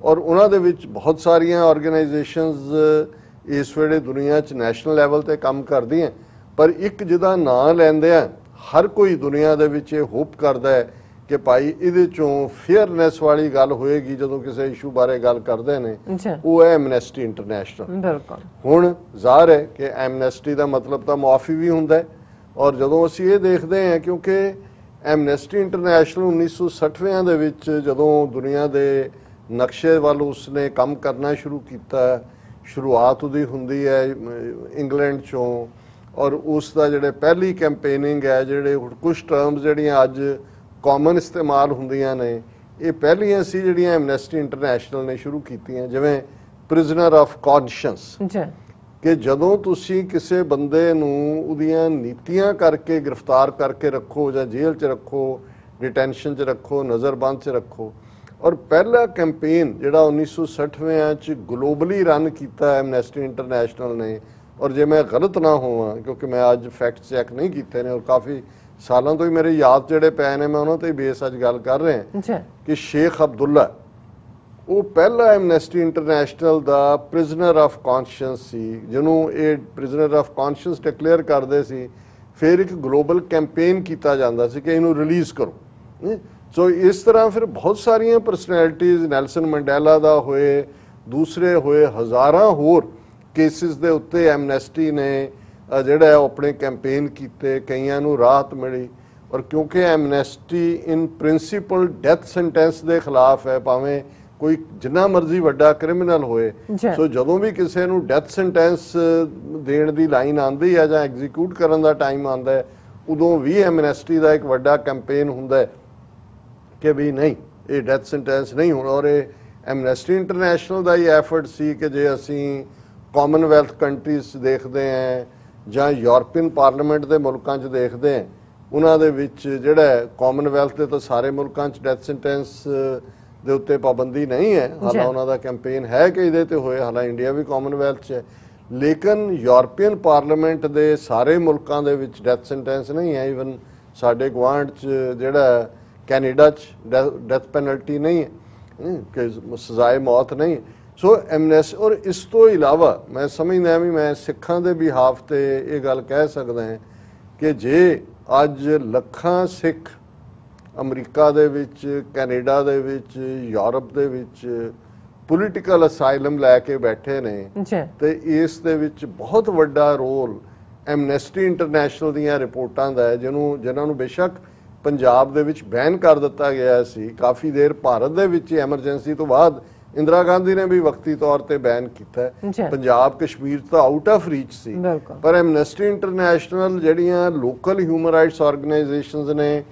ਔਰ ਉਹਨਾਂ ਦੇ ਵਿੱਚ ਬਹੁਤ ਸਾਰੀਆਂ ਆਰਗੇਨਾਈਜੇਸ਼ਨਸ ਇਸ ਵੇਲੇ ਦੁਨੀਆ 'ਚ ਨੈਸ਼ਨਲ ਲੈਵਲ ਤੇ ਕੰਮ ਕਰਦੀਆਂ, ਪਰ ਇੱਕ ਜਿਹਦਾ ਨਾਂ ਲੈਂਦੇ ਆ ਹਰ ਕੋਈ ਦੁਨੀਆ ਦੇ ਵਿੱਚ ਇਹ ਹੋਪ ਕਰਦਾ ਹੈ ਕਿ ਭਾਈ ਇਹਦੇ ਚੋਂ ਫੇਅਰਨੈਸ ਵਾਲੀ ਗੱਲ ਹੋਏਗੀ ਜਦੋਂ ਕਿਸੇ ਇਸ਼ੂ ਬਾਰੇ ਗੱਲ ਕਰਦੇ ਨੇ, ਉਹ ਹੈ ਐਮਨੈਸਟੀ ਇੰਟਰਨੈਸ਼ਨਲ। ਬਿਲਕੁਲ। ਹੁਣ ਜ਼ਾਹਰ ਹੈ ਕਿ ਐਮਨੈਸਟੀ ਦਾ ਮਤਲਬ ਤਾਂ ਮੁਆਫੀ ਵੀ ਹੁੰਦਾ ਹੈ, ਔਰ ਜਦੋਂ ਅਸੀਂ ਇਹ ਦੇਖਦੇ ਹਾਂ ਕਿਉਂਕਿ ਐਮਨੈਸਟੀ ਇੰਟਰਨੈਸ਼ਨਲ 1960ਵਿਆਂ ਦੇ ਵਿੱਚ ਜਦੋਂ ਦੁਨੀਆ ਦੇ ਨਕਸ਼ੇ ਵੱਲ ਉਸਨੇ ਕੰਮ ਕਰਨਾ ਸ਼ੁਰੂ ਕੀਤਾ, ਸ਼ੁਰੂਆਤ ਉਹਦੀ ਹੁੰਦੀ ਹੈ ਇੰਗਲੈਂਡ 'ਚੋਂ, ਔਰ ਉਸ ਦਾ ਜਿਹੜੇ ਪਹਿਲੀ ਕੈਂਪੇਨਿੰਗ ਹੈ, ਜਿਹੜੇ ਕੁਝ ਟਰਮਸ ਜਿਹੜੀਆਂ ਅੱਜ ਕਾਮਨ ਇਸਤੇਮਾਲ ਹੁੰਦੀਆਂ ਨੇ, ਇਹ ਪਹਿਲੀਆਂ ਸੀ ਜਿਹੜੀਆਂ ਐਮਨੈਸਟੀ ਇੰਟਰਨੈਸ਼ਨਲ ਨੇ ਸ਼ੁਰੂ ਕੀਤੀਆਂ, ਜਿਵੇਂ ਪ੍ਰਿਜ਼ਨਰ ਆਫ ਕੌਨਸ਼ੀਅੰਸ, ਕਿ ਜਦੋਂ ਤੁਸੀਂ ਕਿਸੇ ਬੰਦੇ ਨੂੰ ਉਹਦੀਆਂ ਨੀਤੀਆਂ ਕਰਕੇ ਗ੍ਰਿਫਤਾਰ ਕਰਕੇ ਰੱਖੋ ਜਾਂ ਜੇਲ੍ਹ 'ਚ ਰੱਖੋ, ਡਿਟੈਂਸ਼ਨ 'ਚ ਰੱਖੋ, ਨਜ਼ਰਬੰਦ 'ਚ ਰੱਖੋ। ਔਰ ਪਹਿਲਾ ਕੈਂਪੇਨ ਜਿਹੜਾ 1960ਵਿਆਂ 'ਚ ਗਲੋਬਲੀ ਰਨ ਕੀਤਾ ਐਮਨੈਸਟੀ ਇੰਟਰਨੈਸ਼ਨਲ ਨੇ, ਔਰ ਜੇ ਮੈਂ ਗਲਤ ਨਾ ਹੋਵਾਂ ਕਿਉਂਕਿ ਮੈਂ ਅੱਜ ਫੈਕਟ ਚੈੱਕ ਨਹੀਂ ਕੀਤੇ ਨੇ ਔਰ ਕਾਫੀ ਸਾਲਾਂ ਤੋਂ ਹੀ ਮੇਰੇ ਯਾਦ ਜਿਹੜੇ ਪਏ ਨੇ, ਮੈਂ ਉਹਨਾਂ ਤੇ ਬੇਸ ਅੱਜ ਗੱਲ ਕਰ ਰਿਹਾ ਕਿ ਸ਼ੇਖ ਅਬਦੁੱਲਾ ਉਹ ਪਹਿਲਾ ਐਮਨੈਸਟੀ ਇੰਟਰਨੈਸ਼ਨਲ ਦਾ ਪ੍ਰਿਜ਼ਨਰ ਆਫ ਕੌਨਸ਼ੀਅੰਸ ਸੀ, ਜਿਹਨੂੰ ਇਹ ਪ੍ਰਿਜ਼ਨਰ ਆਫ ਕੌਨਸ਼ੀਅੰਸ ਡਿਕਲੇਅਰ ਕਰਦੇ ਸੀ। ਫਿਰ ਇੱਕ ਗਲੋਬਲ ਕੈਂਪੇਨ ਕੀਤਾ ਜਾਂਦਾ ਸੀ ਕਿ ਇਹਨੂੰ ਰਿਲੀਜ਼ ਕਰੋ। ਸੋ ਇਸ ਤਰ੍ਹਾਂ ਫਿਰ ਬਹੁਤ ਸਾਰੀਆਂ ਪਰਸਨੈਲਿਟੀਜ਼, ਨੈਲਸਨ ਮੰਡੇਲਾ ਦਾ ਹੋਏ, ਦੂਸਰੇ ਹੋਏ, ਹਜ਼ਾਰਾਂ ਹੋਰ ਕੇਸਿਸ ਦੇ ਉੱਤੇ ਐਮਨੈਸਟੀ ਨੇ ਜਿਹੜਾ ਹੈ ਆਪਣੇ ਕੈਂਪੇਨ ਕੀਤੇ, ਕਈਆਂ ਨੂੰ ਰਾਹਤ ਮਿਲੀ। ਔਰ ਕਿਉਂਕਿ ਐਮਨੈਸਟੀ ਇਨ ਪ੍ਰਿੰਸੀਪਲ ਡੈਥ ਸੈਂਟੈਂਸ ਦੇ ਖਿਲਾਫ ਹੈ, ਭਾਵੇਂ ਕੋਈ ਜਿੰਨਾ ਮਰਜ਼ੀ ਵੱਡਾ ਕ੍ਰਿਮੀਨਲ ਹੋਏ। ਸੋ ਜਦੋਂ ਵੀ ਕਿਸੇ ਨੂੰ ਡੈਥ ਸੈਂਟੈਂਸ ਦੇਣ ਦੀ ਲਾਈਨ ਆਉਂਦੀ ਹੈ ਜਾਂ ਐਗਜ਼ੀਕਿਊਟ ਕਰਨ ਦਾ ਟਾਈਮ ਆਉਂਦਾ ਹੈ, ਉਦੋਂ ਵੀ ਐਮਨੈਸਟੀ ਦਾ ਇੱਕ ਵੱਡਾ ਕੈਂਪੇਨ ਹੁੰਦਾ ਹੈ ਕਿ ਵੀ ਨਹੀਂ, ਇਹ ਡੈਥ ਸੈਂਟੈਂਸ ਨਹੀਂ ਹੋਣਾ। ਔਰ ਇਹ ਐਮਨੈਸਟੀ ਇੰਟਰਨੈਸ਼ਨਲ ਦਾ ਹੀ ਐਫਰਟ ਸੀ ਕਿ ਜੇ ਅਸੀਂ ਕਾਮਨਵੈਲਥ ਕੰਟਰੀਜ਼ ਦੇਖਦੇ ਹਾਂ ਜਾਂ ਯੂਰਪੀਅਨ ਪਾਰਲੀਮੈਂਟ ਦੇ ਮੁਲਕਾਂ 'ਚ ਦੇਖਦੇ ਹਾਂ, ਉਹਨਾਂ ਦੇ ਵਿੱਚ ਜਿਹੜਾ ਕਾਮਨਵੈਲਥ ਦੇ ਤਾਂ ਸਾਰੇ ਮੁਲਕਾਂ 'ਚ ਡੈਥ ਸੈਂਟੈਂਸ ਦੇ ਉੱਤੇ ਪਾਬੰਦੀ ਨਹੀਂ ਹੈ। ਹਾਲਾਂ ਉਹਨਾਂ ਦਾ ਕੈਂਪੇਨ ਹੈ ਕਿ ਇਹਦੇ ਤੇ ਹੋਏ, ਹਾਲਾਂ ਇੰਡੀਆ ਵੀ ਕਾਮਨਵੈਲਥ 'ਚ ਹੈ, ਲੇਕਿਨ ਯੂਰਪੀਅਨ ਪਾਰਲੀਮੈਂਟ ਦੇ ਸਾਰੇ ਮੁਲਕਾਂ ਦੇ ਵਿੱਚ ਡੈਥ ਸੈਂਟੈਂਸ ਨਹੀਂ ਹੈ। ਈਵਨ ਸਾਡੇ ਗੁਆਂਢ 'ਚ ਜਿਹੜਾ ਕੈਨੇਡਾ 'ਚ ਡੈਥ ਪੈਨਲਟੀ ਨਹੀਂ ਹੈ, ਕਿ ਸਜ਼ਾਏ ਮੌਤ ਨਹੀਂ। ਸੋ ਐਮਨੈਸਟੀ, ਔਰ ਇਸ ਤੋਂ ਇਲਾਵਾ ਮੈਂ ਸਮਝਦਾ ਵੀ ਮੈਂ ਸਿੱਖਾਂ ਦੇ ਬਿਹਾਫ ਤੇ ਇਹ ਗੱਲ ਕਹਿ ਸਕਦਾ ਹਾਂ ਕਿ ਜੇ ਅੱਜ ਲੱਖਾਂ ਸਿੱਖ ਅਮਰੀਕਾ ਦੇ ਵਿੱਚ, ਕੈਨੇਡਾ ਦੇ ਵਿੱਚ, ਯੂਰਪ ਦੇ ਵਿੱਚ ਪੋਲੀਟੀਕਲ ਅਸਾਈਲਮ ਲੈ ਕੇ ਬੈਠੇ ਨੇ, ਤੇ ਇਸ ਦੇ ਵਿੱਚ ਬਹੁਤ ਵੱਡਾ ਰੋਲ ਐਮਨੈਸਟੀ ਇੰਟਰਨੈਸ਼ਨਲ ਦੀਆਂ ਰਿਪੋਰਟਾਂ ਦਾ ਹੈ, ਜਿਨ੍ਹਾਂ ਨੂੰ ਬੇਸ਼ੱਕ ਪੰਜਾਬ ਦੇ ਵਿੱਚ ਬੈਨ ਕਰ ਦਿੱਤਾ ਗਿਆ ਸੀ ਕਾਫੀ ਦੇਰ। ਭਾਰਤ ਦੇ ਵਿੱਚ ਐਮਰਜੈਂਸੀ ਤੋਂ ਬਾਅਦ ਇੰਦਰਾ ਗਾਂਧੀ ਨੇ ਵੀ ਵਕਤੀ ਤੌਰ ਤੇ ਬੈਨ ਕੀਤਾ। ਪੰਜਾਬ ਕਸ਼ਮੀਰ ਤਾਂ ਆਊਟ ਆਫ ਰੀਚ ਸੀ, ਪਰ ਐਮਨੈਸਟੀ ਇੰਟਰਨੈਸ਼ਨਲ ਜਿਹੜੀਆਂ ਲੋਕਲ ਹਿਊਮਨ ਰਾਈਟਸ ਆਰਗੇਨਾਈਜੇਸ਼ਨਸ ਨੇ,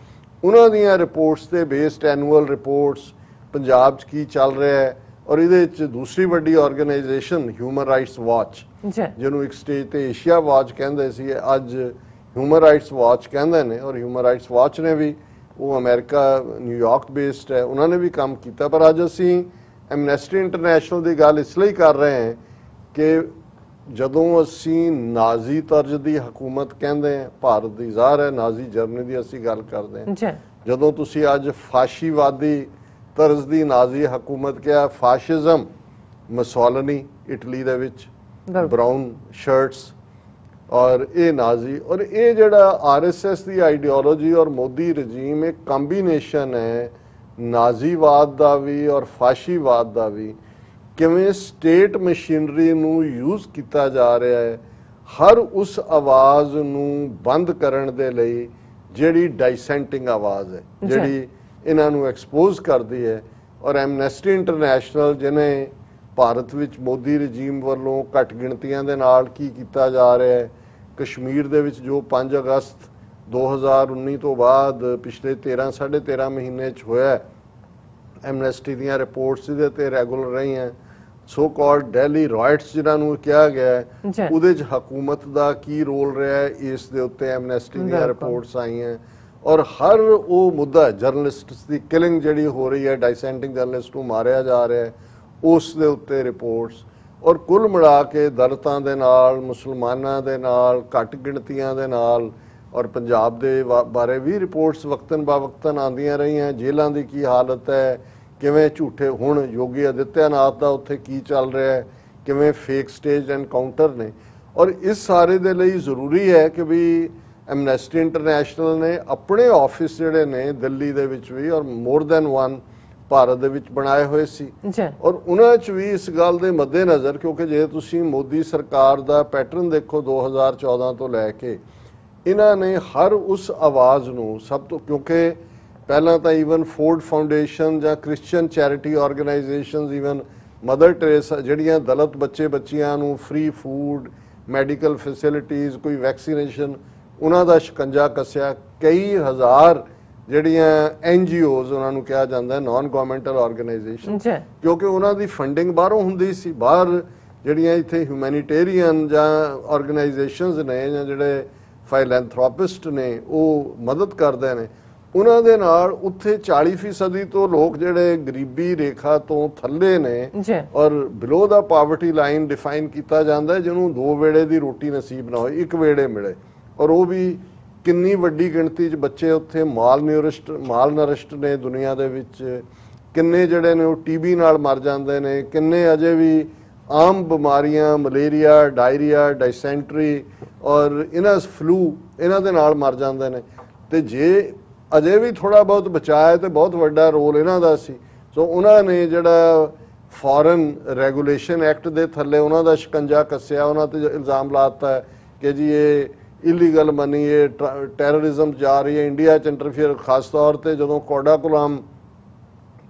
ਉਹਨਾਂ ਦੀਆਂ ਰਿਪੋਰਟਸ ਤੇ ਬੇਸਡ ਐਨੂਅਲ ਰਿਪੋਰਟਸ ਪੰਜਾਬ 'ਚ ਕੀ ਚੱਲ ਰਿਹਾ ਹੈ। ਔਰ ਇਹਦੇ ਵਿੱਚ ਦੂਸਰੀ ਵੱਡੀ ਆਰਗੇਨਾਈਜੇਸ਼ਨ ਹਿਊਮਨ ਰਾਈਟਸ ਵਾਚ, ਜਿਹਨੂੰ ਇੱਕ ਸਟੇਜ ਤੇ ਏਸ਼ੀਆ ਵਾਚ ਕਹਿੰਦੇ ਸੀ, ਅੱਜ ਹਿਊਮਨ ਰਾਈਟਸ ਵਾਚ ਕਹਿੰਦੇ ਨੇ। ਔਰ ਹਿਊਮਨ ਰਾਈਟਸ ਵਾਚ ਨੇ ਵੀ, ਉਹ ਅਮਰੀਕਾ ਨਿਊਯਾਰਕ ਬੇਸਡ ਹੈ, ਉਹਨਾਂ ਨੇ ਵੀ ਕੰਮ ਕੀਤਾ। ਪਰ ਅੱਜ ਅਸੀਂ ਐਮਨੈਸਟੀ ਇੰਟਰਨੈਸ਼ਨਲ ਦੀ ਗੱਲ ਇਸ ਲਈ ਕਰ ਰਹੇ ਹਾਂ ਕਿ ਜਦੋਂ ਅਸੀਂ ਨਾਜ਼ੀ ਤਰਜ਼ ਦੀ ਹਕੂਮਤ ਕਹਿੰਦੇ ਹਾਂ, ਭਾਰਤ ਦੀ ਜ਼ਾਹਰ ਹੈ ਨਾਜ਼ੀ ਜਰਮਨੀ ਦੀ ਅਸੀਂ ਗੱਲ ਕਰਦੇ ਹਾਂ, ਜਦੋਂ ਤੁਸੀਂ ਅੱਜ ਫਾਸ਼ੀਵਾਦੀ ਤਰਜ਼ ਦੀ ਨਾਜ਼ੀ ਹਕੂਮਤ ਕਿਹਾ, ਫਾਸ਼ਿਜ਼ਮ, ਮਸੋਲਨੀ ਇਟਲੀ ਦੇ ਵਿੱਚ, ਬਰਾਊਨ ਸ਼ਰਟਸ, ਔਰ ਇਹ ਨਾਜ਼ੀ, ਔਰ ਇਹ ਜਿਹੜਾ RSS ਦੀ ਆਈਡੀਓਲੋਜੀ ਔਰ ਮੋਦੀ ਰਜੀਮ, ਇੱਕ ਕੰਬੀਨੇਸ਼ਨ ਹੈ ਨਾਜ਼ੀਵਾਦ ਦਾ ਵੀ ਔਰ ਫਾਸ਼ੀਵਾਦ ਦਾ ਵੀ। ਕਿਵੇਂ ਸਟੇਟ ਮਸ਼ੀਨਰੀ ਨੂੰ ਯੂਜ਼ ਕੀਤਾ ਜਾ ਰਿਹਾ ਹੈ ਹਰ ਉਸ ਆਵਾਜ਼ ਨੂੰ ਬੰਦ ਕਰਨ ਦੇ ਲਈ ਜਿਹੜੀ ਡਾਈਸੈਂਟਿੰਗ ਆਵਾਜ਼ ਹੈ, ਜਿਹੜੀ ਇਹਨਾਂ ਨੂੰ ਐਕਸਪੋਜ਼ ਕਰਦੀ ਹੈ। ਔਰ ਐਮਨੈਸਟੀ ਇੰਟਰਨੈਸ਼ਨਲ, ਜਿਹਨੇ ਭਾਰਤ ਵਿੱਚ ਮੋਦੀ ਰਜੀਮ ਵੱਲੋਂ ਘੱਟ ਗਿਣਤੀਆਂ ਦੇ ਨਾਲ ਕੀ ਕੀਤਾ ਜਾ ਰਿਹਾ ਹੈ, ਕਸ਼ਮੀਰ ਦੇ ਵਿੱਚ ਜੋ 5 ਅਗਸਤ 2019 ਤੋਂ ਬਾਅਦ ਪਿਛਲੇ 13-13.5 ਮਹੀਨੇ 'ਚ ਹੋਇਆ, ਐਮਨੈਸਟੀ ਦੀਆਂ ਰਿਪੋਰਟਸ ਇਹਦੇ ਤੇ ਰੈਗੂਲਰ ਰਹੀਆਂ। ਸੋ ਕਾਲਡ ਦਿੱਲੀ ਰਾਇਟਸ ਜਿਹਨਾਂ ਨੂੰ ਕਿਹਾ ਗਿਆ, ਉਹਦੇ 'ਚ ਹਕੂਮਤ ਦਾ ਕੀ ਰੋਲ ਰਿਹਾ ਹੈ, ਇਸ ਦੇ ਉੱਤੇ ਐਮਨੈਸਟੀ ਦੀਆਂ ਰਿਪੋਰਟਸ ਆਈਆਂ। ਔਰ ਹਰ ਉਹ ਮੁੱਦਾ, ਜਰਨਲਿਸਟਸ ਦੀ ਕਿਲਿੰਗ ਜਿਹੜੀ ਹੋ ਰਹੀ ਹੈ, ਡਾਈਸੈਂਟਿੰਗ ਜਰਨਲਿਸਟ ਨੂੰ ਮਾਰਿਆ ਜਾ ਰਿਹਾ ਹੈ, ਉਸ ਦੇ ਉੱਤੇ ਰਿਪੋਰਟਸ, ਔਰ ਕੁੱਲ ਮਿਲਾ ਕੇ ਦਲਿਤਾਂ ਦੇ ਨਾਲ, ਮੁਸਲਮਾਨਾਂ ਦੇ ਨਾਲ, ਘੱਟ ਗਿਣਤੀਆਂ ਦੇ ਨਾਲ, ਔਰ ਪੰਜਾਬ ਦੇ ਬਾਰੇ ਵੀ ਰਿਪੋਰਟਸ ਵਕਤਨ ਬਾ ਵਕਤਨ ਆਉਂਦੀਆਂ ਰਹੀਆਂ। ਜੇਲ੍ਹਾਂ ਦੀ ਕੀ ਹਾਲਤ ਹੈ, ਕਿਵੇਂ ਝੂਠੇ, ਹੁਣ ਯੋਗੀ ਆਦਿੱਤਿਆਨਾਥ ਦਾ ਉੱਥੇ ਕੀ ਚੱਲ ਰਿਹਾ ਹੈ, ਕਿਵੇਂ ਫੇਕ ਸਟੇਜ ਐਨਕਾਊਂਟਰ ਨੇ। ਔਰ ਇਸ ਸਾਰੇ ਦੇ ਲਈ ਜ਼ਰੂਰੀ ਹੈ ਕਿ ਵੀ ਐਮਨੈਸਟੀ ਇੰਟਰਨੈਸ਼ਨਲ ਨੇ ਆਪਣੇ ਆਫਿਸ ਜਿਹੜੇ ਨੇ ਦਿੱਲੀ ਦੇ ਵਿੱਚ ਵੀ, ਔਰ ਮੋਰ ਦੈਨ ਵਨ ਭਾਰਤ ਦੇ ਵਿੱਚ ਬਣਾਏ ਹੋਏ ਸੀ, ਔਰ ਉਹਨਾਂ 'ਚ ਵੀ ਇਸ ਗੱਲ ਦੇ ਮੱਦੇਨਜ਼ਰ, ਕਿਉਂਕਿ ਜੇ ਤੁਸੀਂ ਮੋਦੀ ਸਰਕਾਰ ਦਾ ਪੈਟਰਨ ਦੇਖੋ 2014 ਤੋਂ ਲੈ ਕੇ, ਇਹਨਾਂ ਨੇ ਹਰ ਉਸ ਆਵਾਜ਼ ਨੂੰ ਸਭ ਤੋਂ, ਕਿਉਂਕਿ ਪਹਿਲਾਂ ਤਾਂ ਈਵਨ ਫੋਰਡ ਫਾਊਂਡੇਸ਼ਨ ਜਾਂ Christian charity organisations, even mother Teresa, ਜਿਹੜੀਆਂ ਦਲਿਤ ਬੱਚਿਆਂ ਨੂੰ ਫ੍ਰੀ ਫੂਡ, ਮੈਡੀਕਲ ਫੈਸਿਲਿਟੀਜ਼, ਕੋਈ ਵੈਕਸੀਨੇਸ਼ਨ, ਉਹਨਾਂ ਦਾ ਸ਼ਿਕੰਜਾ ਕੱਸਿਆ। ਕਈ ਹਜ਼ਾਰ ਜਿਹੜੀਆਂ NGOs ਉਹਨਾਂ ਨੂੰ ਕਿਹਾ ਜਾਂਦਾ, ਨਾਨ ਗਵਰਨਮੈਂਟਲ ਆਰਗੇਨਾਈਜੇਸ਼ਨ, ਕਿਉਂਕਿ ਉਹਨਾਂ ਦੀ ਫੰਡਿੰਗ ਬਾਹਰੋਂ ਹੁੰਦੀ ਸੀ। ਬਾਹਰ ਜਿਹੜੀਆਂ ਇੱਥੇ ਹਿਊਮੈਨਿਟੇਰੀਅਨ ਜਾਂ ਆਰਗੇਨਾਈਜੇਸ਼ਨਸ ਨੇ, ਜਾਂ ਜਿਹੜੇ ਫਿਲੈਂਥਰੋਪਿਸਟ ਨੇ, ਉਹ ਮਦਦ ਕਰਦੇ ਨੇ। ਉਹਨਾਂ ਦੇ ਨਾਲ ਉੱਥੇ 40% ਤੋਂ ਲੋਕ ਜਿਹੜੇ ਗਰੀਬੀ ਰੇਖਾ ਤੋਂ ਥੱਲੇ ਨੇ, ਔਰ ਬਿਲੋ ਦਾ ਪਾਵਰਟੀ ਲਾਈਨ ਡਿਫਾਈਨ ਕੀਤਾ ਜਾਂਦਾ, ਜਿਹਨੂੰ 2 ਵੇਲੇ ਦੀ ਰੋਟੀ ਨਸੀਬ ਨਾ ਹੋਏ, 1 ਵੇਲੇ ਮਿਲੇ। ਔਰ ਉਹ ਵੀ ਕਿੰਨੀ ਵੱਡੀ ਗਿਣਤੀ 'ਚ ਬੱਚੇ ਉੱਥੇ ਮਾਲ ਨਰਿਸ਼ਟ ਨੇ ਦੁਨੀਆ ਦੇ ਵਿੱਚ। ਕਿੰਨੇ ਜਿਹੜੇ ਨੇ ਉਹ TB ਨਾਲ ਮਰ ਜਾਂਦੇ ਨੇ, ਕਿੰਨੇ ਅਜੇ ਵੀ ਆਮ ਬਿਮਾਰੀਆਂ, ਮਲੇਰੀਆ, ਡਾਇਰੀਆ, ਡਾਇਸੈਂਟਰੀ ਔਰ ਇਹਨਾਂ ਫਲੂ, ਇਹਨਾਂ ਦੇ ਨਾਲ ਮਰ ਜਾਂਦੇ ਨੇ। ਤੇ ਜੇ ਅਜੇ ਵੀ ਥੋੜਾ ਬਹੁਤ ਬਚਾਇਆ ਤੇ ਬਹੁਤ ਵੱਡਾ ਰੋਲ ਇਹਨਾਂ ਦਾ ਸੀ। ਸੋ ਉਹਨਾਂ ਨੇ ਜਿਹੜਾ ਫੋਰਨ ਰੈਗੂਲੇਸ਼ਨ ਐਕਟ ਦੇ ਥੱਲੇ ਉਹਨਾਂ ਦਾ ਸ਼ਿਕੰਜਾ ਕੱਸਿਆ, ਉਹਨਾਂ ਤੇ ਇਲਜ਼ਾਮ ਲਾਤਾ ਕਿ ਜੀ ਇਹ ਇਲੀਗਲ ਮਨੀ, ਇਹ ਟੈਰਰਿਜ਼ਮ ਜਾ ਰਹੀ ਹੈ, ਇੰਡੀਆ 'ਚ ਇੰਟਰਫੀਅਰ। ਖਾਸ ਤੌਰ ਤੇ ਜਦੋਂ ਕੋਡਾਕੁਲਮ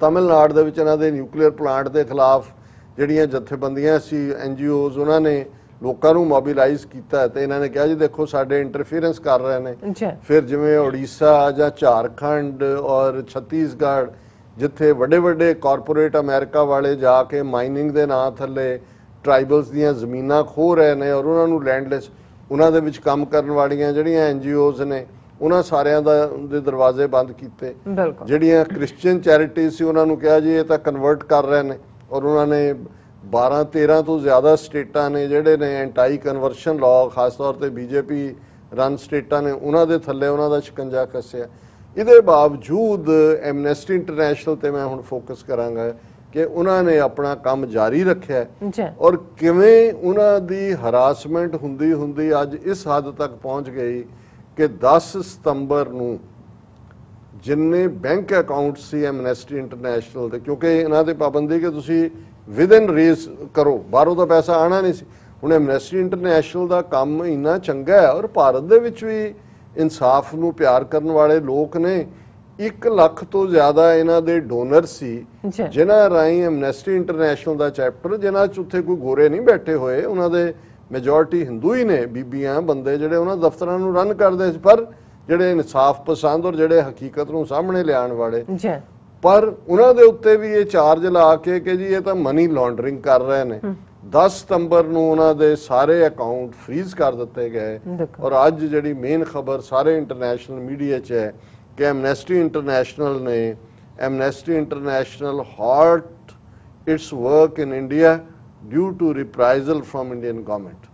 ਤਮਿਲਨਾਡੂ ਦੇ ਵਿੱਚ ਇਹਨਾਂ ਦੇ ਨਿਊਕਲੀਅਰ ਪਲਾਂਟ ਦੇ ਖਿਲਾਫ ਜਿਹੜੀਆਂ ਜਥੇਬੰਦੀਆਂ ਸੀ, NGOs, ਉਹਨਾਂ ਨੇ ਲੋਕਾਂ ਨੂੰ ਮੋਬਿਲਾਈਜ਼ ਕੀਤਾ ਤੇ ਇਹਨਾਂ ਨੇ ਕਿਹਾ ਜੀ ਦੇਖੋ ਸਾਡੇ ਇੰਟਰਫੀਅਰੈਂਸ ਕਰ ਰਹੇ ਨੇ। ਫਿਰ ਜਿਵੇਂ ਉੜੀਸਾ ਜਾਂ ਝਾਰਖੰਡ ਔਰ ਛੱਤੀਸਗੜ੍ਹ, ਜਿੱਥੇ ਵੱਡੇ ਵੱਡੇ ਕਾਰਪੋਰੇਟ ਅਮਰੀਕਾ ਵਾਲੇ ਜਾ ਕੇ ਮਾਈਨਿੰਗ ਦੇ ਨਾਂ ਥੱਲੇ ਟ੍ਰਾਈਬਲਸ ਦੀਆਂ ਜ਼ਮੀਨਾਂ ਖੋਹ ਰਹੇ ਨੇ, ਔਰ ਉਹਨਾਂ ਨੂੰ ਲੈਂਡਲੈਸ, ਉਹਨਾਂ ਦੇ ਵਿੱਚ ਕੰਮ ਕਰਨ ਵਾਲੀਆਂ ਜਿਹੜੀਆਂ NGOs ਨੇ, ਉਹਨਾਂ ਸਾਰਿਆਂ ਦੇ ਦਰਵਾਜ਼ੇ ਬੰਦ ਕੀਤੇ। ਜਿਹੜੀਆਂ ਕ੍ਰਿਸਚੀਅਨ ਚੈਰਿਟੀਜ਼ ਸੀ, ਉਹਨਾਂ ਨੂੰ ਕਿਹਾ ਜੀ ਇਹ ਤਾਂ ਕਨਵਰਟ ਕਰ ਰਹੇ ਨੇ, ਔਰ ਉਹਨਾਂ ਨੇ 12-13 ਤੋਂ ਜ਼ਿਆਦਾ ਸਟੇਟਾਂ ਨੇ ਜਿਹੜੇ ਨੇ ਐਂਟਾਈ ਕਨਵਰਸ਼ਨ ਲਾਅ, ਖਾਸ ਤੌਰ ਤੇ BJP ਰਨ ਸਟੇਟਾਂ ਨੇ, ਉਹਨਾਂ ਦੇ ਥੱਲੇ ਉਹਨਾਂ ਦਾ ਸ਼ਿਕੰਜਾ ਕੱਸਿਆ। ਇਹਦੇ ਬਾਵਜੂਦ ਐਮਨੈਸਟੀ ਇੰਟਰਨੈਸ਼ਨਲ ਤੇ ਮੈਂ ਹੁਣ ਫੋਕਸ ਕਰਾਂਗਾ ਕਿ ਉਹਨਾਂ ਨੇ ਆਪਣਾ ਕੰਮ ਜਾਰੀ ਰੱਖਿਆ, ਔਰ ਕਿਵੇਂ ਉਹਨਾਂ ਦੀ ਹਰਾਸਮੈਂਟ ਹੁੰਦੀ ਅੱਜ ਇਸ ਹੱਦ ਤੱਕ ਪਹੁੰਚ ਗਈ ਕਿ 10 ਸਤੰਬਰ ਨੂੰ ਜਿੰਨੇ ਬੈਂਕ ਅਕਾਊਂਟ ਸੀ ਐਮਨੈਸਟੀ ਇੰਟਰਨੈਸ਼ਨਲ ਦੇ, ਕਿਉਂਕਿ ਇਹਨਾਂ ਤੇ ਪਾਬੰਦੀ ਕਿ ਤੁਸੀਂ ਵਿਦਨ ਰੇਜ਼ ਕਰੋ, ਬਾਹਰੋਂ ਦਾ ਪੈਸਾ ਆਣਾ ਨਹੀਂ ਸੀ। ਹੁਣ ਐਮਨੈਸਟੀ ਇੰਟਰਨੈਸ਼ਨਲ ਦਾ ਕੰਮ ਇੰਨਾ ਚੰਗਾ ਹੈ, ਔਰ ਭਾਰਤ ਦੇ ਵਿੱਚ ਵੀ ਇਨਸਾਫ ਨੂੰ ਪਿਆਰ ਕਰਨ ਵਾਲੇ ਲੋਕ ਨੇ। 1 ਲੱਖ ਤੋਂ ਜ਼ਿਆਦਾ ਇਹਨਾਂ ਦੇ ਡੋਨਰ ਸੀ, ਜਿਨ੍ਹਾਂ ਰਾਹੀਂ ਐਮਨੈਸਟੀ ਇੰਟਰਨੈਸ਼ਨਲ ਦਾ ਚੈਪਟਰ, ਜਿਨ੍ਹਾਂ 'ਚ ਉੱਥੇ ਕੋਈ ਗੋਰੇ ਨਹੀਂ ਬੈਠੇ ਹੋਏ, ਉਹਨਾਂ ਦੇ ਮੈਜੋਰਟੀ ਹਿੰਦੂ ਹੀ ਨੇ, ਬੀਬੀਆਂ, ਬੰਦੇ ਜਿਹੜੇ ਉਹਨਾਂ ਦਫ਼ਤਰਾਂ ਨੂੰ ਰਨ ਕਰਦੇ ਸੀ, ਪਰ ਜਿਹੜੇ ਇਨਸਾਫ ਪਸੰਦ ਔਰ ਜਿਹੜੇ ਹਕੀਕਤ ਨੂੰ ਸਾਹਮਣੇ ਲਿਆਉਣ ਵਾਲੇ। ਪਰ ਉਹਨਾਂ ਦੇ ਉੱਤੇ ਵੀ ਇਹ ਚਾਰਜ ਲਾ ਕੇ ਕਿ ਜੀ ਇਹ ਤਾਂ ਮਨੀ ਲਾਂਡਰਿੰਗ ਕਰ ਰਹੇ ਨੇ। 10 ਸਤੰਬਰ ਨੂੰ ਉਹਨਾਂ ਦੇ ਸਾਰੇ ਅਕਾਊਂਟ ਫ੍ਰੀਜ਼ ਕਰ ਦਿੱਤੇ ਗਏ। ਔਰ ਅੱਜ ਜਿਹੜੀ ਮੇਨ ਖਬਰ ਸਾਰੇ ਇੰਟਰਨੈਸ਼ਨਲ ਮੀਡੀਆ 'ਚ ਹੈ ਕਿ Amnesty International halt its work in India due to reprisal from Indian government,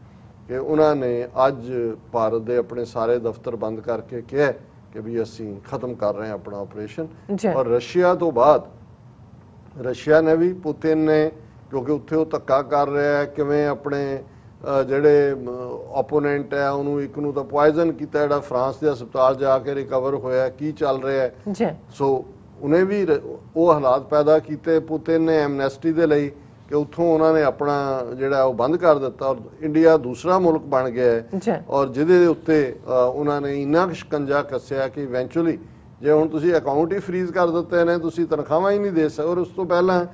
ਕਿ ਉਹਨਾਂ ਨੇ ਅੱਜ ਭਾਰਤ ਦੇ ਆਪਣੇ ਸਾਰੇ ਦਫ਼ਤਰ ਬੰਦ ਕਰਕੇ ਕਿਹਾ ਕਿ ਵੀ ਅਸੀਂ ਖਤਮ ਕਰ ਰਹੇ ਹਾਂ ਆਪਣਾ ਆਪਰੇਸ਼ਨ। ਔਰ ਰਸ਼ੀਆ ਤੋਂ ਬਾਅਦ ਰਸ਼ੀਆ ਨੇ ਵੀ, ਪੁਤਿਨ ਨੇ, ਕਿਉਂਕਿ ਉੱਥੇ ਉਹ ਧੱਕਾ ਕਰ ਰਿਹਾ ਹੈ, ਕਿਵੇਂ ਆਪਣੇ ਜਿਹੜੇ ਓਪੋਨੈਂਟ ਹੈ ਉਹਨੂੰ, ਇੱਕ ਨੂੰ ਤਾਂ ਪੋਇਜ਼ਨ ਕੀਤਾ, ਜਿਹੜਾ ਫਰਾਂਸ ਦੇ ਹਸਪਤਾਲ ਜਾ ਕੇ ਰਿਕਵਰ ਹੋਇਆ, ਕੀ ਚੱਲ ਰਿਹਾ ਹੈ। ਸੋ ਉਹਨੇ ਵੀ ਉਹ ਹਾਲਾਤ ਪੈਦਾ ਕੀਤੇ ਪੁਤਿਨ ਨੇ ਐਮਨੈਸਟੀ ਦੇ ਲਈ ਕਿ ਉੱਥੋਂ ਉਹਨਾਂ ਨੇ ਆਪਣਾ ਜਿਹੜਾ ਉਹ ਬੰਦ ਕਰ ਦਿੱਤਾ, ਔਰ ਇੰਡੀਆ ਦੂਸਰਾ ਮੁਲਕ ਬਣ ਗਿਆ ਹੈ, ਔਰ ਜਿਹਦੇ ਉੱਤੇ ਉਹਨਾਂ ਨੇ ਇੰਨਾ ਸ਼ਿਕੰਜਾ ਕੱਸਿਆ ਕਿ ਇਵੈਂਚੁਅਲੀ ਜੇ ਹੁਣ ਤੁਸੀਂ ਅਕਾਊਂਟ ਹੀ ਫ੍ਰੀਜ਼ ਕਰ ਦਿੱਤੇ ਨੇ, ਤੁਸੀਂ ਤਨਖਾਹਾਂ ਹੀ ਨਹੀਂ ਦੇ ਸਕਦੇ। ਔਰ ਉਸ ਤੋਂ ਪਹਿਲਾਂ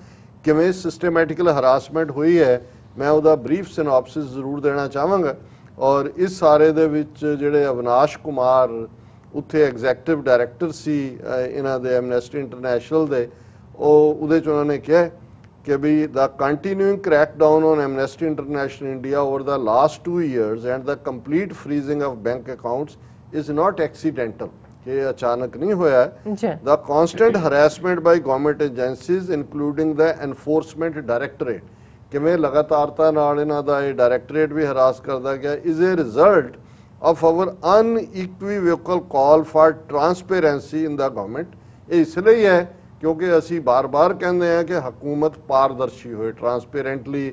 ਕਿਵੇਂ ਸਿਸਟਮੈਟਿਕਲ ਹਰਾਸਮੈਂਟ ਹੋਈ ਹੈ, ਮੈਂ ਉਹਦਾ ਬਰੀਫ ਸਿਨੋਪਸਿਸ ਜ਼ਰੂਰ ਦੇਣਾ ਚਾਹਾਂਗਾ। ਔਰ ਇਸ ਸਾਰੇ ਦੇ ਵਿੱਚ ਜਿਹੜੇ ਅਵਿਨਾਸ਼ ਕੁਮਾਰ ਉੱਥੇ ਐਗਜ਼ੈਕਟਿਵ ਡਾਇਰੈਕਟਰ ਸੀ ਇਹਨਾਂ ਦੇ ਐਮਨੈਸਟੀ ਇੰਟਰਨੈਸ਼ਨਲ ਦੇ, ਉਹਦੇ 'ਚ ਉਹਨਾਂ ਨੇ ਕਿਹਾ ਕਿ ਵੀ the continuing crackdown on Amnesty International India over the last 2 years and the complete freezing of bank accounts is not accidental. कि अचानक नहीं होया है। जी the constant harassment by government agencies including the Enforcement Directorate, किवें लगातारता नाल इन्हां दा ये डायरैक्टरेट भी हरास करदा गया, is a result of our unequivocal call for transparency in the government. ये इसलिए है क्योंकि असी बार बार कहते हैं कि हुकूमत पारदर्शी होए, transparently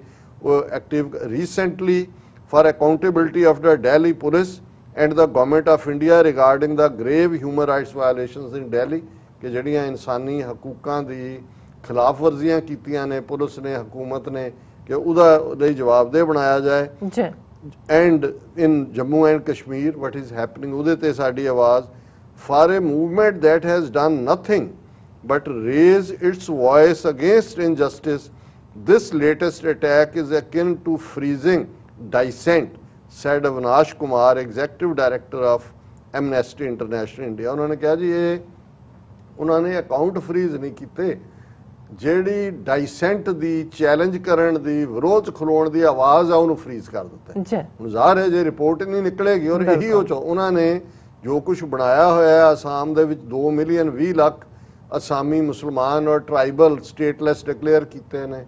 active. Recently for accountability of the Delhi police and the government of India regarding the grave human rights violations in Delhi, कि जड़ियाँ इंसानी हकूकों की खिलाफ वर्जियां कीतियां ने पुलिस ने, हुकूमत ने, कि उहदा जवाबदेह बनाया जाए। जी and in Jammu and Kashmir what is happening, उहदे ते साडी आवाज़ for a movement that has done nothing but raise its voice against injustice, this latest attack is akin to freezing dissent, said Avinash Kumar, executive director of Amnesty International India. उन्होंने कहा जी ये उन्होंने account freeze नहीं किए, ਜਿਹੜੀ ਡਾਈਸੈਂਟ ਦੀ ਚੈਲੰਜ ਕਰਨ ਦੀ, ਵਿਰੋਧ ਖਲੋਣ ਦੀ ਆਵਾਜ਼ ਆ, ਉਹਨੂੰ ਫਰੀਜ਼ ਕਰ ਦਿੱਤਾ जी ਹੁਣ ਜ਼ਾਹਰ ਹੈ ਜੇ ਰਿਪੋਰਟ ਨਹੀਂ ਨਿਕਲੇਗੀ, ਔਰ ਇਹੀ ਉਹਨਾਂ ਨੇ ਜੋ ਕੁਝ ਬਣਾਇਆ ਹੋਇਆ ਹੈ ਆਸਾਮ ਦੇ ਵਿੱਚ 2 ਮਿਲੀਅਨ 20 ਲੱਖ ਅਸਾਮੀ ਮੁਸਲਮਾਨ ਔਰ ਟਰਾਈਬਲ ਸਟੇਟਲੈਸ ਡਿਕਲੇਅਰ ਕੀਤੇ ਨੇ,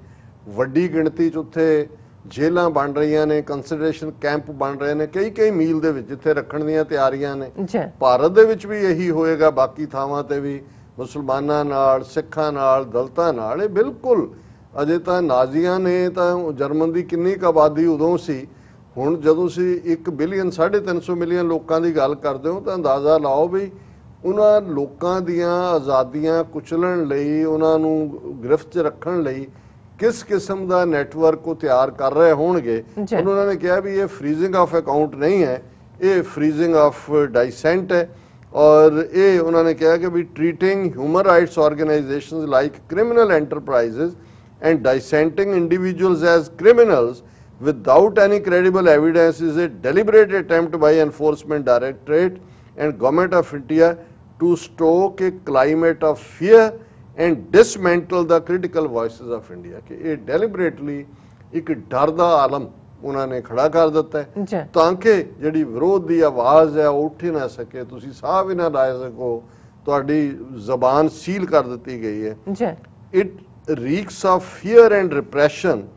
ਵੱਡੀ ਗਿਣਤੀ 'ਚ ਉੱਥੇ ਜੇਲ੍ਹਾਂ ਬਣ ਰਹੀਆਂ ਨੇ, ਕੰਸੈਂਟਰੇਸ਼ਨ ਕੈਂਪ ਬਣ ਰਹੇ ਨੇ ਕਈ ਮੀਲ ਦੇ ਵਿੱਚ, ਜਿੱਥੇ ਰੱਖਣ ਦੀਆਂ ਤਿਆਰੀਆਂ ਨੇ। जी ਭਾਰਤ ਦੇ ਵਿੱਚ ਵੀ ਇਹੀ ਹੋਏਗਾ, ਬਾਕੀ ਥਾਵਾਂ ਤੇ ਵੀ ਮੁਸਲਮਾਨਾਂ ਨਾਲ, ਸਿੱਖਾਂ ਨਾਲ, ਦਲਿਤਾਂ ਨਾਲ। ਇਹ ਬਿਲਕੁਲ ਅਜੇ ਤਾਂ ਨਾਜ਼ੀਆਂ ਨੇ ਤਾਂ ਜਰਮਨ ਦੀ ਕਿੰਨੀ ਕੁ ਆਬਾਦੀ ਉਦੋਂ ਸੀ, ਹੁਣ ਜਦੋਂ ਸੀ 1 ਬਿਲੀਅਨ 350 ਮਿਲੀਅਨ ਲੋਕਾਂ ਦੀ ਗੱਲ ਕਰਦੇ ਹੋ ਤਾਂ ਅੰਦਾਜ਼ਾ ਲਾਓ ਵੀ ਉਹਨਾਂ ਲੋਕਾਂ ਦੀਆਂ ਆਜ਼ਾਦੀਆਂ ਕੁਚਲਣ ਲਈ, ਉਹਨਾਂ ਨੂੰ ਗ੍ਰਿਫਤ 'ਚ ਰੱਖਣ ਲਈ ਕਿਸ ਕਿਸਮ ਦਾ ਨੈਟਵਰਕ ਉਹ ਤਿਆਰ ਕਰ ਰਹੇ ਹੋਣਗੇ। ਉਹਨਾਂ ਨੇ ਕਿਹਾ ਵੀ ਇਹ ਫਰੀਜ਼ਿੰਗ ਆਫ ਅਕਾਊਂਟ नहीं है, ये फ्रीजिंग ऑफ डाइसेंट है। और ये उन्होंने कहा कि भी treating human rights organisations like criminal enterprises and dissenting individuals as criminals without any credible evidence is a deliberate attempt by enforcement directorate and government of India to stoke a climate of fear and dismantle the critical voices of India। कि ये deliberately एक डर दा आलम उन्होंने खड़ा कर दिता है ताकि जिहड़ी विरोध की आवाज़ है उठ ही ना सके, तुसी साह भी ना ला सको, तुहाडी जबान सील कर दी गई है। It reeks of fear and repression,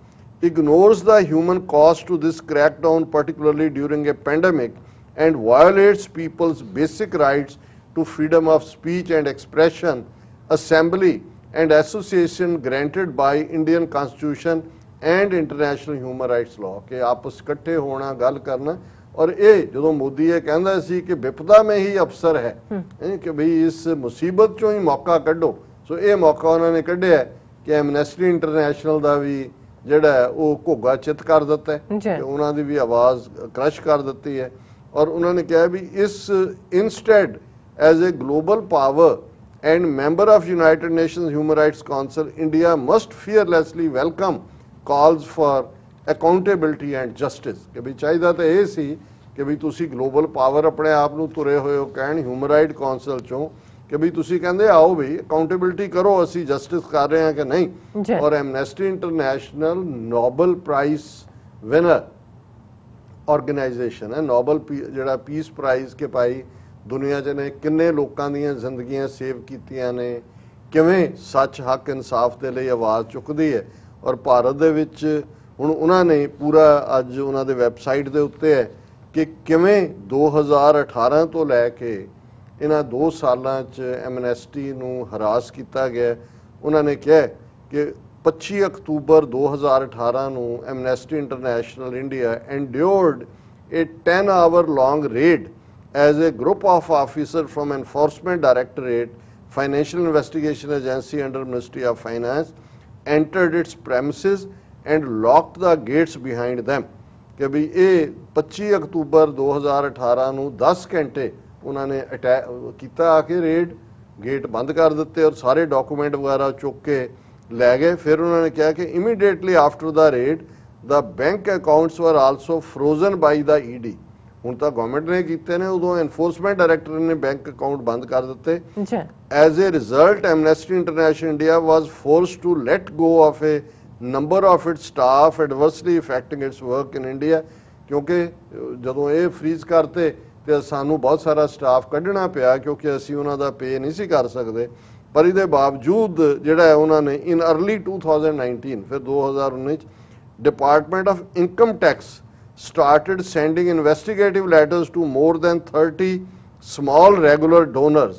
ignores the human cost to this crackdown, particularly during a pandemic, and violates people's basic rights to freedom of speech and expression, assembly and association granted by Indian Constitution and international human rights law। कि आपस इकट्ठे होना, गल करना। और ये जो मोदी ये कहता सी कि विपदा में ही अवसर है, कि भाई इस मुसीबत चों ही मौका कढ़ो, सो ये मौका उन्होंने कढ़िया कि एमनेस्टी इंटरनेशनल का भी ਜਿਹੜਾ ਉਹ ਘੋਗਾ ਚਿੱਤ ਕਰ ਦਿੱਤਾ ਹੈ, ਤੇ ਉਹਨਾਂ ਦੀ ਵੀ ਆਵਾਜ਼ ਕ੍ਰਸ਼ ਕਰ ਦਿੱਤੀ ਹੈ। ਔਰ ਉਹਨਾਂ ਨੇ ਕਿਹਾ ਵੀ ਇਸ instead as a global power and member of United Nations Human Rights Council, India must fearlessly welcome calls for accountability and justice. ਕਿ ਵੀ ਚਾਹੀਦਾ ਤਾਂ ਇਹ ਸੀ ਕਿ ਵੀ ਤੁਸੀਂ ਗਲੋਬਲ ਪਾਵਰ ਆਪਣੇ ਆਪ ਨੂੰ ਤੁਰੇ ਹੋਏ ਹੋ ਕਹਿਣ ਹਿਊਮਨ ਰਾਈਟ ਕਾਉਂਸਲ ਚੋਂ, कि भी तुसी कहंदे आओ भी अकाउंटेबिलिटी करो, असी जस्टिस कर रहे हैं कि नहीं। और Amnesty International Nobel prize winner organisation है, नोबल जिहड़ा पीस प्राइज के पाई दुनिया च ने किन्ने लोकां दीयां जिंदगियां सेव कीतियां ने, किवें सच हक इंसाफ दे लई आवाज़ चुकदी है। और भारत दे विच हुण उन्हां ने पूरा अज उन्हां दे वैबसाइट दे उत्ते है कि किवें 2018 तो लैके इन्हां 2 सालां च एमनेस्टी नूं हरास किया गया। उन्होंने कहा कि 25 अक्तूबर 2018 नूं amnesty International India endured A 10-hour long raid as a group of officers from Enforcement Directorate, Financial Investigation Agency under Ministry of Finance, entered its premises and locked the gates behind them। कि भी ये 25 October 2018 नूं 10 घंटे उन्होंने attack किया, आके red, gate बंद कर दिते और सारे डॉकूमेंट वगैरह चुक के लै गए। फिर उन्होंने कहा कि immediately after the raid the bank accounts were also frozen by the ED. हुण तां गवर्नमेंट ने कीते ने, उदों एनफोर्समेंट डायरैक्टर ने बैंक अकाउंट बंद कर दिते। As a result Amnesty International India was force to let go of a number of its staff adversely affecting its work in India. क्योंकि जदों ये फ्रीज करते ਤੇ ਸਾਨੂੰ ਬਹੁਤ ਸਾਰਾ ਸਟਾਫ ਕੱਢਣਾ ਪਿਆ ਕਿਉਂਕਿ ਅਸੀਂ ਉਹਨਾਂ ਦਾ ਪੇ ਨਹੀਂ ਸੀ ਕਰ ਸਕਦੇ। ਪਰ ਇਹਦੇ ਬਾਵਜੂਦ ਜਿਹੜਾ ਹੈ ਉਹਨਾਂ ਨੇ ਇਨ अर्ਲੀ 2019 ਫਿਰ 2019 department of income tax started sending investigative letters to more than 30 small regular donors.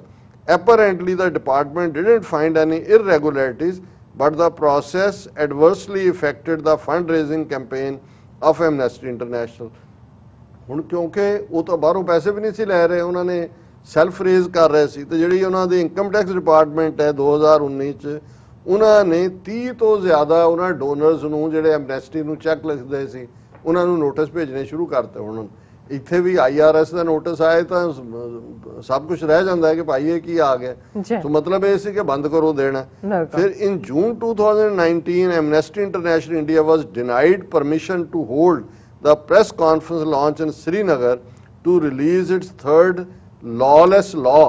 Apparently, the department didn't find any irregularities, but the process adversely affected the fundraising campaign of Amnesty International. ਹੁਣ ਕਿਉਂਕਿ ਉਹ ਤਾਂ ਬਾਹਰੋਂ ਪੈਸੇ ਵੀ ਨਹੀਂ ਸੀ ਲੈ ਰਹੇ, ਉਹਨਾਂ ਨੇ ਸੈਲਫ ਰੇਜ਼ ਕਰ ਰਹੇ ਸੀ, ਤੇ ਜਿਹੜੀ ਉਹਨਾਂ ਦੀ ਇਨਕਮ ਟੈਕਸ ਡਿਪਾਰਟਮੈਂਟ ਹੈ 2019 ਚ ਉਹਨਾਂ ਨੇ 30 ਤੋਂ ਜ਼ਿਆਦਾ ਉਹਨਾਂ ਡੋਨਰਸ ਨੂੰ ਜਿਹੜੇ ਐਮਨੈਸਟੀ ਨੂੰ ਚੈੱਕ ਲਿਖਦੇ ਸੀ ਉਹਨਾਂ ਨੂੰ ਨੋਟਿਸ ਭੇਜਣੇ ਸ਼ੁਰੂ ਕਰਤੇ। ਹੁਣ ਇੱਥੇ ਵੀ IRS ਦਾ ਨੋਟਿਸ ਆਏ ਤਾਂ ਸਭ ਕੁਝ ਰਹਿ ਜਾਂਦਾ ਹੈ ਕਿ ਭਾਈ ਇਹ ਕੀ ਆ ਗਿਆ, तो मतलब ਇਹ ਸੀ ਕਿ ਬੰਦ ਕਰੋ ਦੇਣਾ। ਫਿਰ in June 2019 Amnesty International India was denied permission to hold the press conference launch in Srinagar to release its third lawless law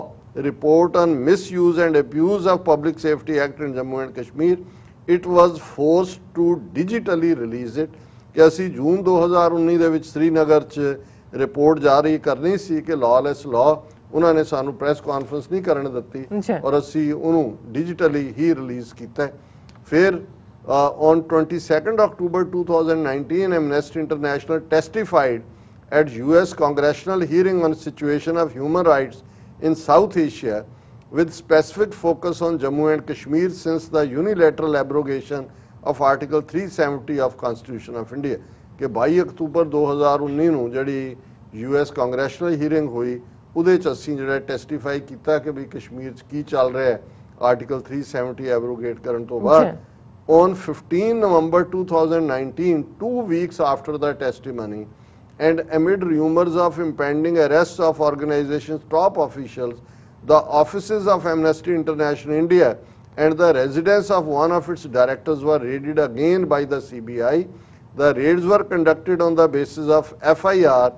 report on misuse and abuse of Public Safety Act in Jammu and Kashmir. It was forced to digitally release it ਕਿ ਅਸੀਂ ਜੂਨ 2019 ਦੇ ਵਿੱਚ ਸ੍ਰੀਨਗਰ 'ਚ report ਜਾਰੀ ਕਰਨੀ ਸੀ ਕਿ ਲਾਅਲੈਸ law, ਉਹਨਾਂ ਨੇ ਸਾਨੂੰ ਪ੍ਰੈਸ ਕਾਨਫਰੰਸ ਨਹੀਂ ਕਰਨ ਦਿੱਤੀ ਔਰ ਅਸੀਂ ਉਹਨੂੰ ਡਿਜੀਟਲੀ ਹੀ ਰਿਲੀਜ਼ ਕੀਤਾ। ਫਿਰ on 22nd October 2019 Amnesty International testified at US congressional hearing on situation of human rights in South Asia with specific focus on Jammu and Kashmir since the unilateral abrogation of Article 370 of Constitution of India ਕਿ 22 October 2019 ਨੂੰ ਜਿਹੜੀ US ਕਾਂਗਰੈਸ਼ਨਲ hearing ਹੋਈ ਉਹਦੇ 'ਚ ਅਸੀਂ ਜਿਹੜਾ ਟੈਸਟੀਫਾਈ ਕੀਤਾ ਕਿ ਵੀ ਕਸ਼ਮੀਰ 'ਚ ਕੀ ਚੱਲ ਰਿਹਾ ਹੈ ਆਰਟੀਕਲ 370 ਐਬਰੋਗੇਟ ਕਰਨ ਤੋਂ ਬਾਅਦ। On 15 November 2019, 2 weeks after the testimony and amid rumors of impending arrests of organization's top officials, the offices of Amnesty International India and the residence of one of its directors were raided again by the CBI. The raids were conducted on the basis of FIR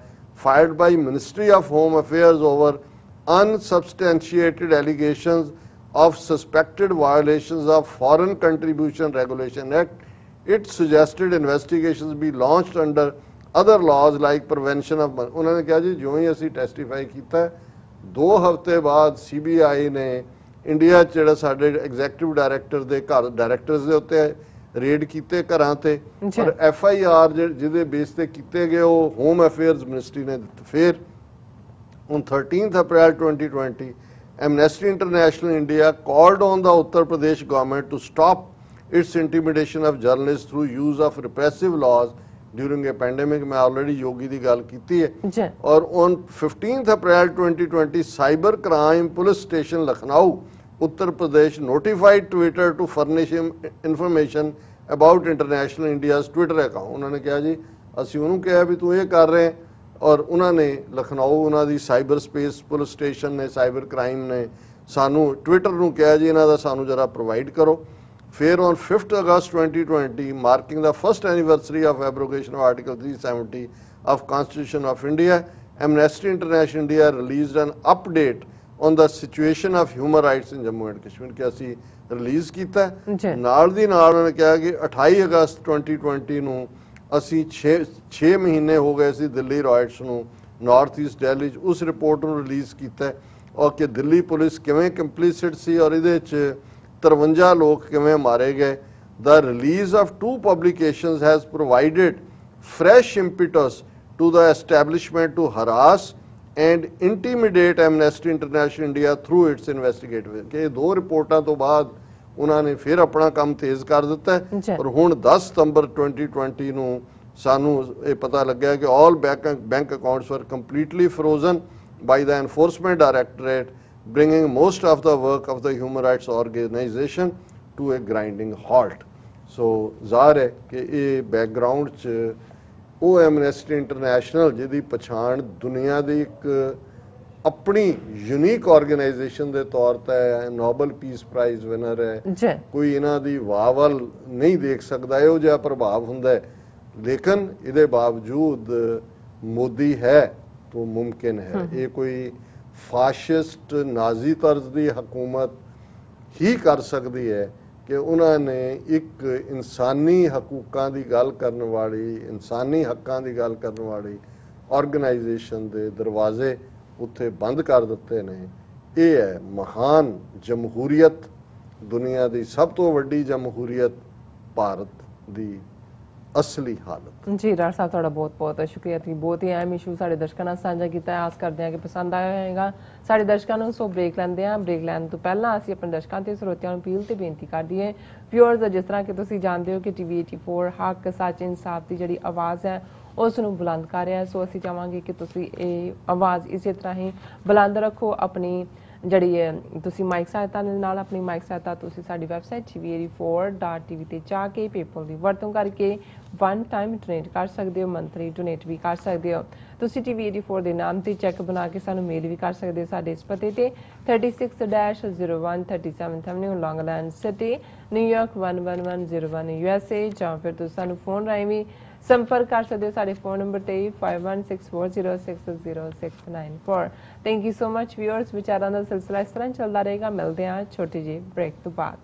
filed by Ministry of Home Affairs over unsubstantiated allegations of suspected violations of Foreign Contribution Regulation Act. It suggested investigations be launched under other laws like prevention of उन्होंने कहा जी जो ही असी testify किया 2 हफ्ते बाद CBI ने India ਜਿਹੜਾ ਸਾਡੇ ਐਗਜ਼ੈਕਟਿਵ ਡਾਇਰੈਕਟਰ ਦੇ ਘਰ ਡਾਇਰੈਕਟਰਸ ਦੇ ਉੱਤੇ ਰੇਡ ਕੀਤੇ ਘਰਾਂ ਤੇ ਔਰ FIR ਜਿਹਦੇ ਬੇਸ ਤੇ ਕੀਤੇ ਗਏ ਉਹ ਹੋਮ ਅਫੇਅਰਸ ਮਿਨਿਸਟਰੀ ਨੇ ਦਿੱਤੇ। ਫਿਰ on 13th April 2020 Amnesty International India called on the Uttar Pradesh government to stop its intimidation of journalists through use of repressive laws during a pandemic। मैं already योगी दी गल कीती है। और on 15th April 2020 cyber crime police station Lucknow Uttar Pradesh notified Twitter to furnish him information about International India's Twitter account। उन्होंने कहा जी ਅਸੀਂ ਉਹਨੂੰ ਕਿਹਾ ਵੀ ਤੂੰ ਇਹ ਕਰ ਰਹੇ ਔਰ ਉਹਨਾਂ ਨੇ ਲਖਨਊ ਉਹਨਾਂ ਦੀ ਸਾਈਬਰ ਸਪੇਸ ਪੁਲਿਸ ਸਟੇਸ਼ਨ ਨੇ ਸਾਈਬਰ ਕ੍ਰਾਈਮ ਨੇ ਸਾਨੂੰ ਟਵਿੱਟਰ ਨੂੰ ਕਿਹਾ ਜੀ ਇਹਨਾਂ ਦਾ ਸਾਨੂੰ ਜਰਾ ਪ੍ਰੋਵਾਈਡ ਕਰੋ। ਫਿਰ on 5th August 2020 marking the first anniversary of abrogation of Article 370 of Constitution of India, Amnesty International India released an update on the situation of human rights in Jammu and Kashmir ਕਿ ਅਸੀਂ release ਕੀਤਾ। ਨਾਲ ਦੀ ਨਾਲ ਉਹਨਾਂ ਨੇ ਕਿਹਾ ਕਿ 28 ਅਗਸਤ 2020 ਨੂੰ ਅਸੀਂ 6 ਮਹੀਨੇ ਹੋ ਗਏ ਸੀ ਦਿੱਲੀ ਰਾਇਟਸ ਨੂੰ ਨਾਰਥ ਈਸਟ ਦਿੱਲੀ 'ਚ ਉਸ ਰਿਪੋਰਟ ਨੂੰ ਰਿਲੀਜ਼ ਕੀਤਾ ਔਰ ਕਿ ਦਿੱਲੀ ਪੁਲਿਸ ਕਿਵੇਂ ਕੰਪਲੀਸਿਟ ਸੀ ਔਰ ਇਹਦੇ 'ਚ 53 ਲੋਕ ਕਿਵੇਂ ਮਾਰੇ ਗਏ। The release of 2 publications has provided fresh impetus to the establishment to harass and intimidate Amnesty International India through its investigative। ਕਿ 2 ਰਿਪੋਰਟਾਂ ਤੋਂ ਬਾਅਦ ਉਹਨਾਂ ਨੇ ਫਿਰ ਆਪਣਾ ਕੰਮ ਤੇਜ਼ ਕਰ ਦਿੱਤਾ ਔਰ ਹੁਣ 10 ਸਤੰਬਰ 2020 ਨੂੰ ਸਾਨੂੰ ਇਹ ਪਤਾ ਲੱਗਿਆ ਕਿ all bank accounts were completely frozen by the Enforcement Directorate, bringing most of the work of the human rights organization to a grinding halt। So ਜ਼ਾਹਰ ਹੈ ਕਿ ਇਹ ਬੈਕਗਰਾਉਂਡ 'ਚ ਉਹ ਐਮਨੈਸਟੀ ਇੰਟਰਨੈਸ਼ਨਲ ਜਿਹਦੀ ਪਛਾਣ ਦੁਨੀਆ ਦੀ ਇੱਕ ਆਪਣੀ ਯੂਨੀਕ ਆਰਗੇਨਾਈਜੇਸ਼ਨ ਦੇ ਤੌਰ ਤੇ ਨੋਬਲ ਪੀਸ ਪ੍ਰਾਈਜ਼ ਵਿਨਰ ਹੈ ਕੋਈ ਇਹਨਾਂ ਦੀ ਵਾਹ ਵੱਲ ਨਹੀਂ ਦੇਖ ਸਕਦਾ ਇਹੋ ਜਿਹਾ ਪ੍ਰਭਾਵ ਹੁੰਦਾ ਹੈ ਲੇਕਿਨ ਇਹਦੇ ਬਾਵਜੂਦ ਮੋਦੀ ਹੈ ਤਾਂ ਮੁਮਕਿਨ ਹੈ ਇਹ ਕੋਈ ਫਾਸ਼ਿਸਟ ਨਾਜ਼ੀ ਤਰਜ਼ ਦੀ ਹਕੂਮਤ ਹੀ ਕਰ ਸਕਦੀ ਹੈ ਕਿ ਉਹਨਾਂ ਨੇ ਇੱਕ ਇਨਸਾਨੀ ਹਕੂਕਾਂ ਦੀ ਗੱਲ ਕਰਨ ਵਾਲੀ ਇਨਸਾਨੀ ਹੱਕਾਂ ਦੀ ਗੱਲ ਕਰਨ ਵਾਲੀ ਆਰਗੇਨਾਈਜੇਸ਼ਨ ਦੇ ਦਰਵਾਜ਼ੇ ਉੱਥੇ ਬੰਦ ਕਰ ਦਿੱਤੇ ਨੇ। ਇਹ ਹੈ ਮਹਾਨ ਜਮਹੂਰੀਅਤ, ਦੁਨੀਆ ਦੀ ਸਭ ਤੋਂ ਵੱਡੀ ਜਮਹੂਰੀਅਤ, ਭਾਰਤ ਦੀ ਅਸਲੀ ਹਾਲਤ। ਜੀ ਡਾਕਟਰ ਸਾਹਿਬ ਤੁਹਾਡਾ ਬਹੁਤ ਬਹੁਤ ਸ਼ੁਕਰੀਆ। ਤੁਸੀਂ ਬਹੁਤ ਹੀ ਅਹਿਮ ਇਸ਼ੂ ਸਾਡੇ ਦਰਸ਼ਕਾਂ ਨਾਲ ਸਾਂਝਾ ਕੀਤਾ ਹੈ। ਆਸ ਕਰਦੇ ਹਾਂ ਕਿ ਪਸੰਦ ਆਇਆ ਹੋਵੇਗਾ ਸਾਡੇ ਦਰਸ਼ਕਾਂ ਨੂੰ। ਸੋ ਬ੍ਰੇਕ ਲੈਂਦੇ ਹਾਂ। ਬ੍ਰੇਕ ਲੈਣ ਤੋਂ ਪਹਿਲਾਂ ਅਸੀਂ ਆਪਣੇ ਦਰਸ਼ਕਾਂ ਤੇ ਸਰੋਤਿਆਂ ਨੂੰ ਅਪੀਲ ਤੇ ਬੇਨਤੀ ਕਰਦੀ ਹੈ ਵਿਊਅਰਸ, ਜਿਸ ਤਰ੍ਹਾਂ ਕਿ ਤੁਸੀਂ ਜਾਣਦੇ ਹੋ ਕਿ TV 84 ਹੱਕ ਸੱਚ ਇਨਸਾਫ ਦੀ ਜਿਹੜੀ ਆਵਾਜ਼ ਹੈ ਉਸ ਨੂੰ ਬੁਲੰਦ ਕਰ ਰਿਹਾ ਹੈ। ਸੋ ਅਸੀਂ ਚਾਹਾਂਗੇ ਕਿ ਤੁਸੀਂ ਇਹ ਆਵਾਜ਼ ਇਸੇ ਤਰ੍ਹਾਂ ਹੀ ਬੁਲੰਦ ਰੱਖੋ। ਆਪਣੀ ਜਿਹੜੀ ਹੈ ਤੁਸੀਂ ਮਾਈਕ ਸਹਾਇਤਾ ਦੇ ਨਾਲ, ਆਪਣੀ ਮਾਈਕ ਸਹਾਇਤਾ ਤੁਸੀਂ ਸਾਡੀ ਵੈਬਸਾਈਟ tv84.tv ਤੇ ਜਾ ਕੇ ਪੇਪਲ ਦੀ ਵਰਤੋਂ ਕਰਕੇ ਵਨ ਟਾਈਮ ਡੋਨੇਟ ਕਰ ਸਕਦੇ ਹੋ, ਮੰਥਲੀ ਡੋਨੇਟ ਵੀ ਕਰ ਸਕਦੇ ਹੋ। ਤੁਸੀਂ TV84 ਦੇ ਨਾਮ ਤੇ ਚੈੱਕ ਬਣਾ ਕੇ ਸਾਨੂੰ ਮੇਲ ਵੀ ਕਰ ਸਕਦੇ ਹੋ ਸਾਡੇ ਇਸ ਪਤੇ ਤੇ 36-01 37th Avenue, Long Island City, New York 11101 USA, ਜਾਂ ਫਿਰ ਤੁਸੀਂ ਸਾਨੂੰ ਫੋਨ ਰਾਹੀਂ ਵੀ ਸੰਪਰਕ ਕਰ ਸਕਦੇ ਹੋ ਸਾਡੇ ਫੋਨ ਨੰਬਰ ਤੇ 5164060694। Thank you so much viewers. ਵਿਚਾਰਾਂ ਦਾ ਸਿਲਸਿਲਾ ਇਸ ਤਰ੍ਹਾਂ ਚੱਲਦਾ ਰਹੇਗਾ। ਮਿਲਦੇ ਹਾਂ ਛੋਟੀ ਜਿਹੀ ਬ੍ਰੇਕ ਤੋਂ ਬਾਅਦ।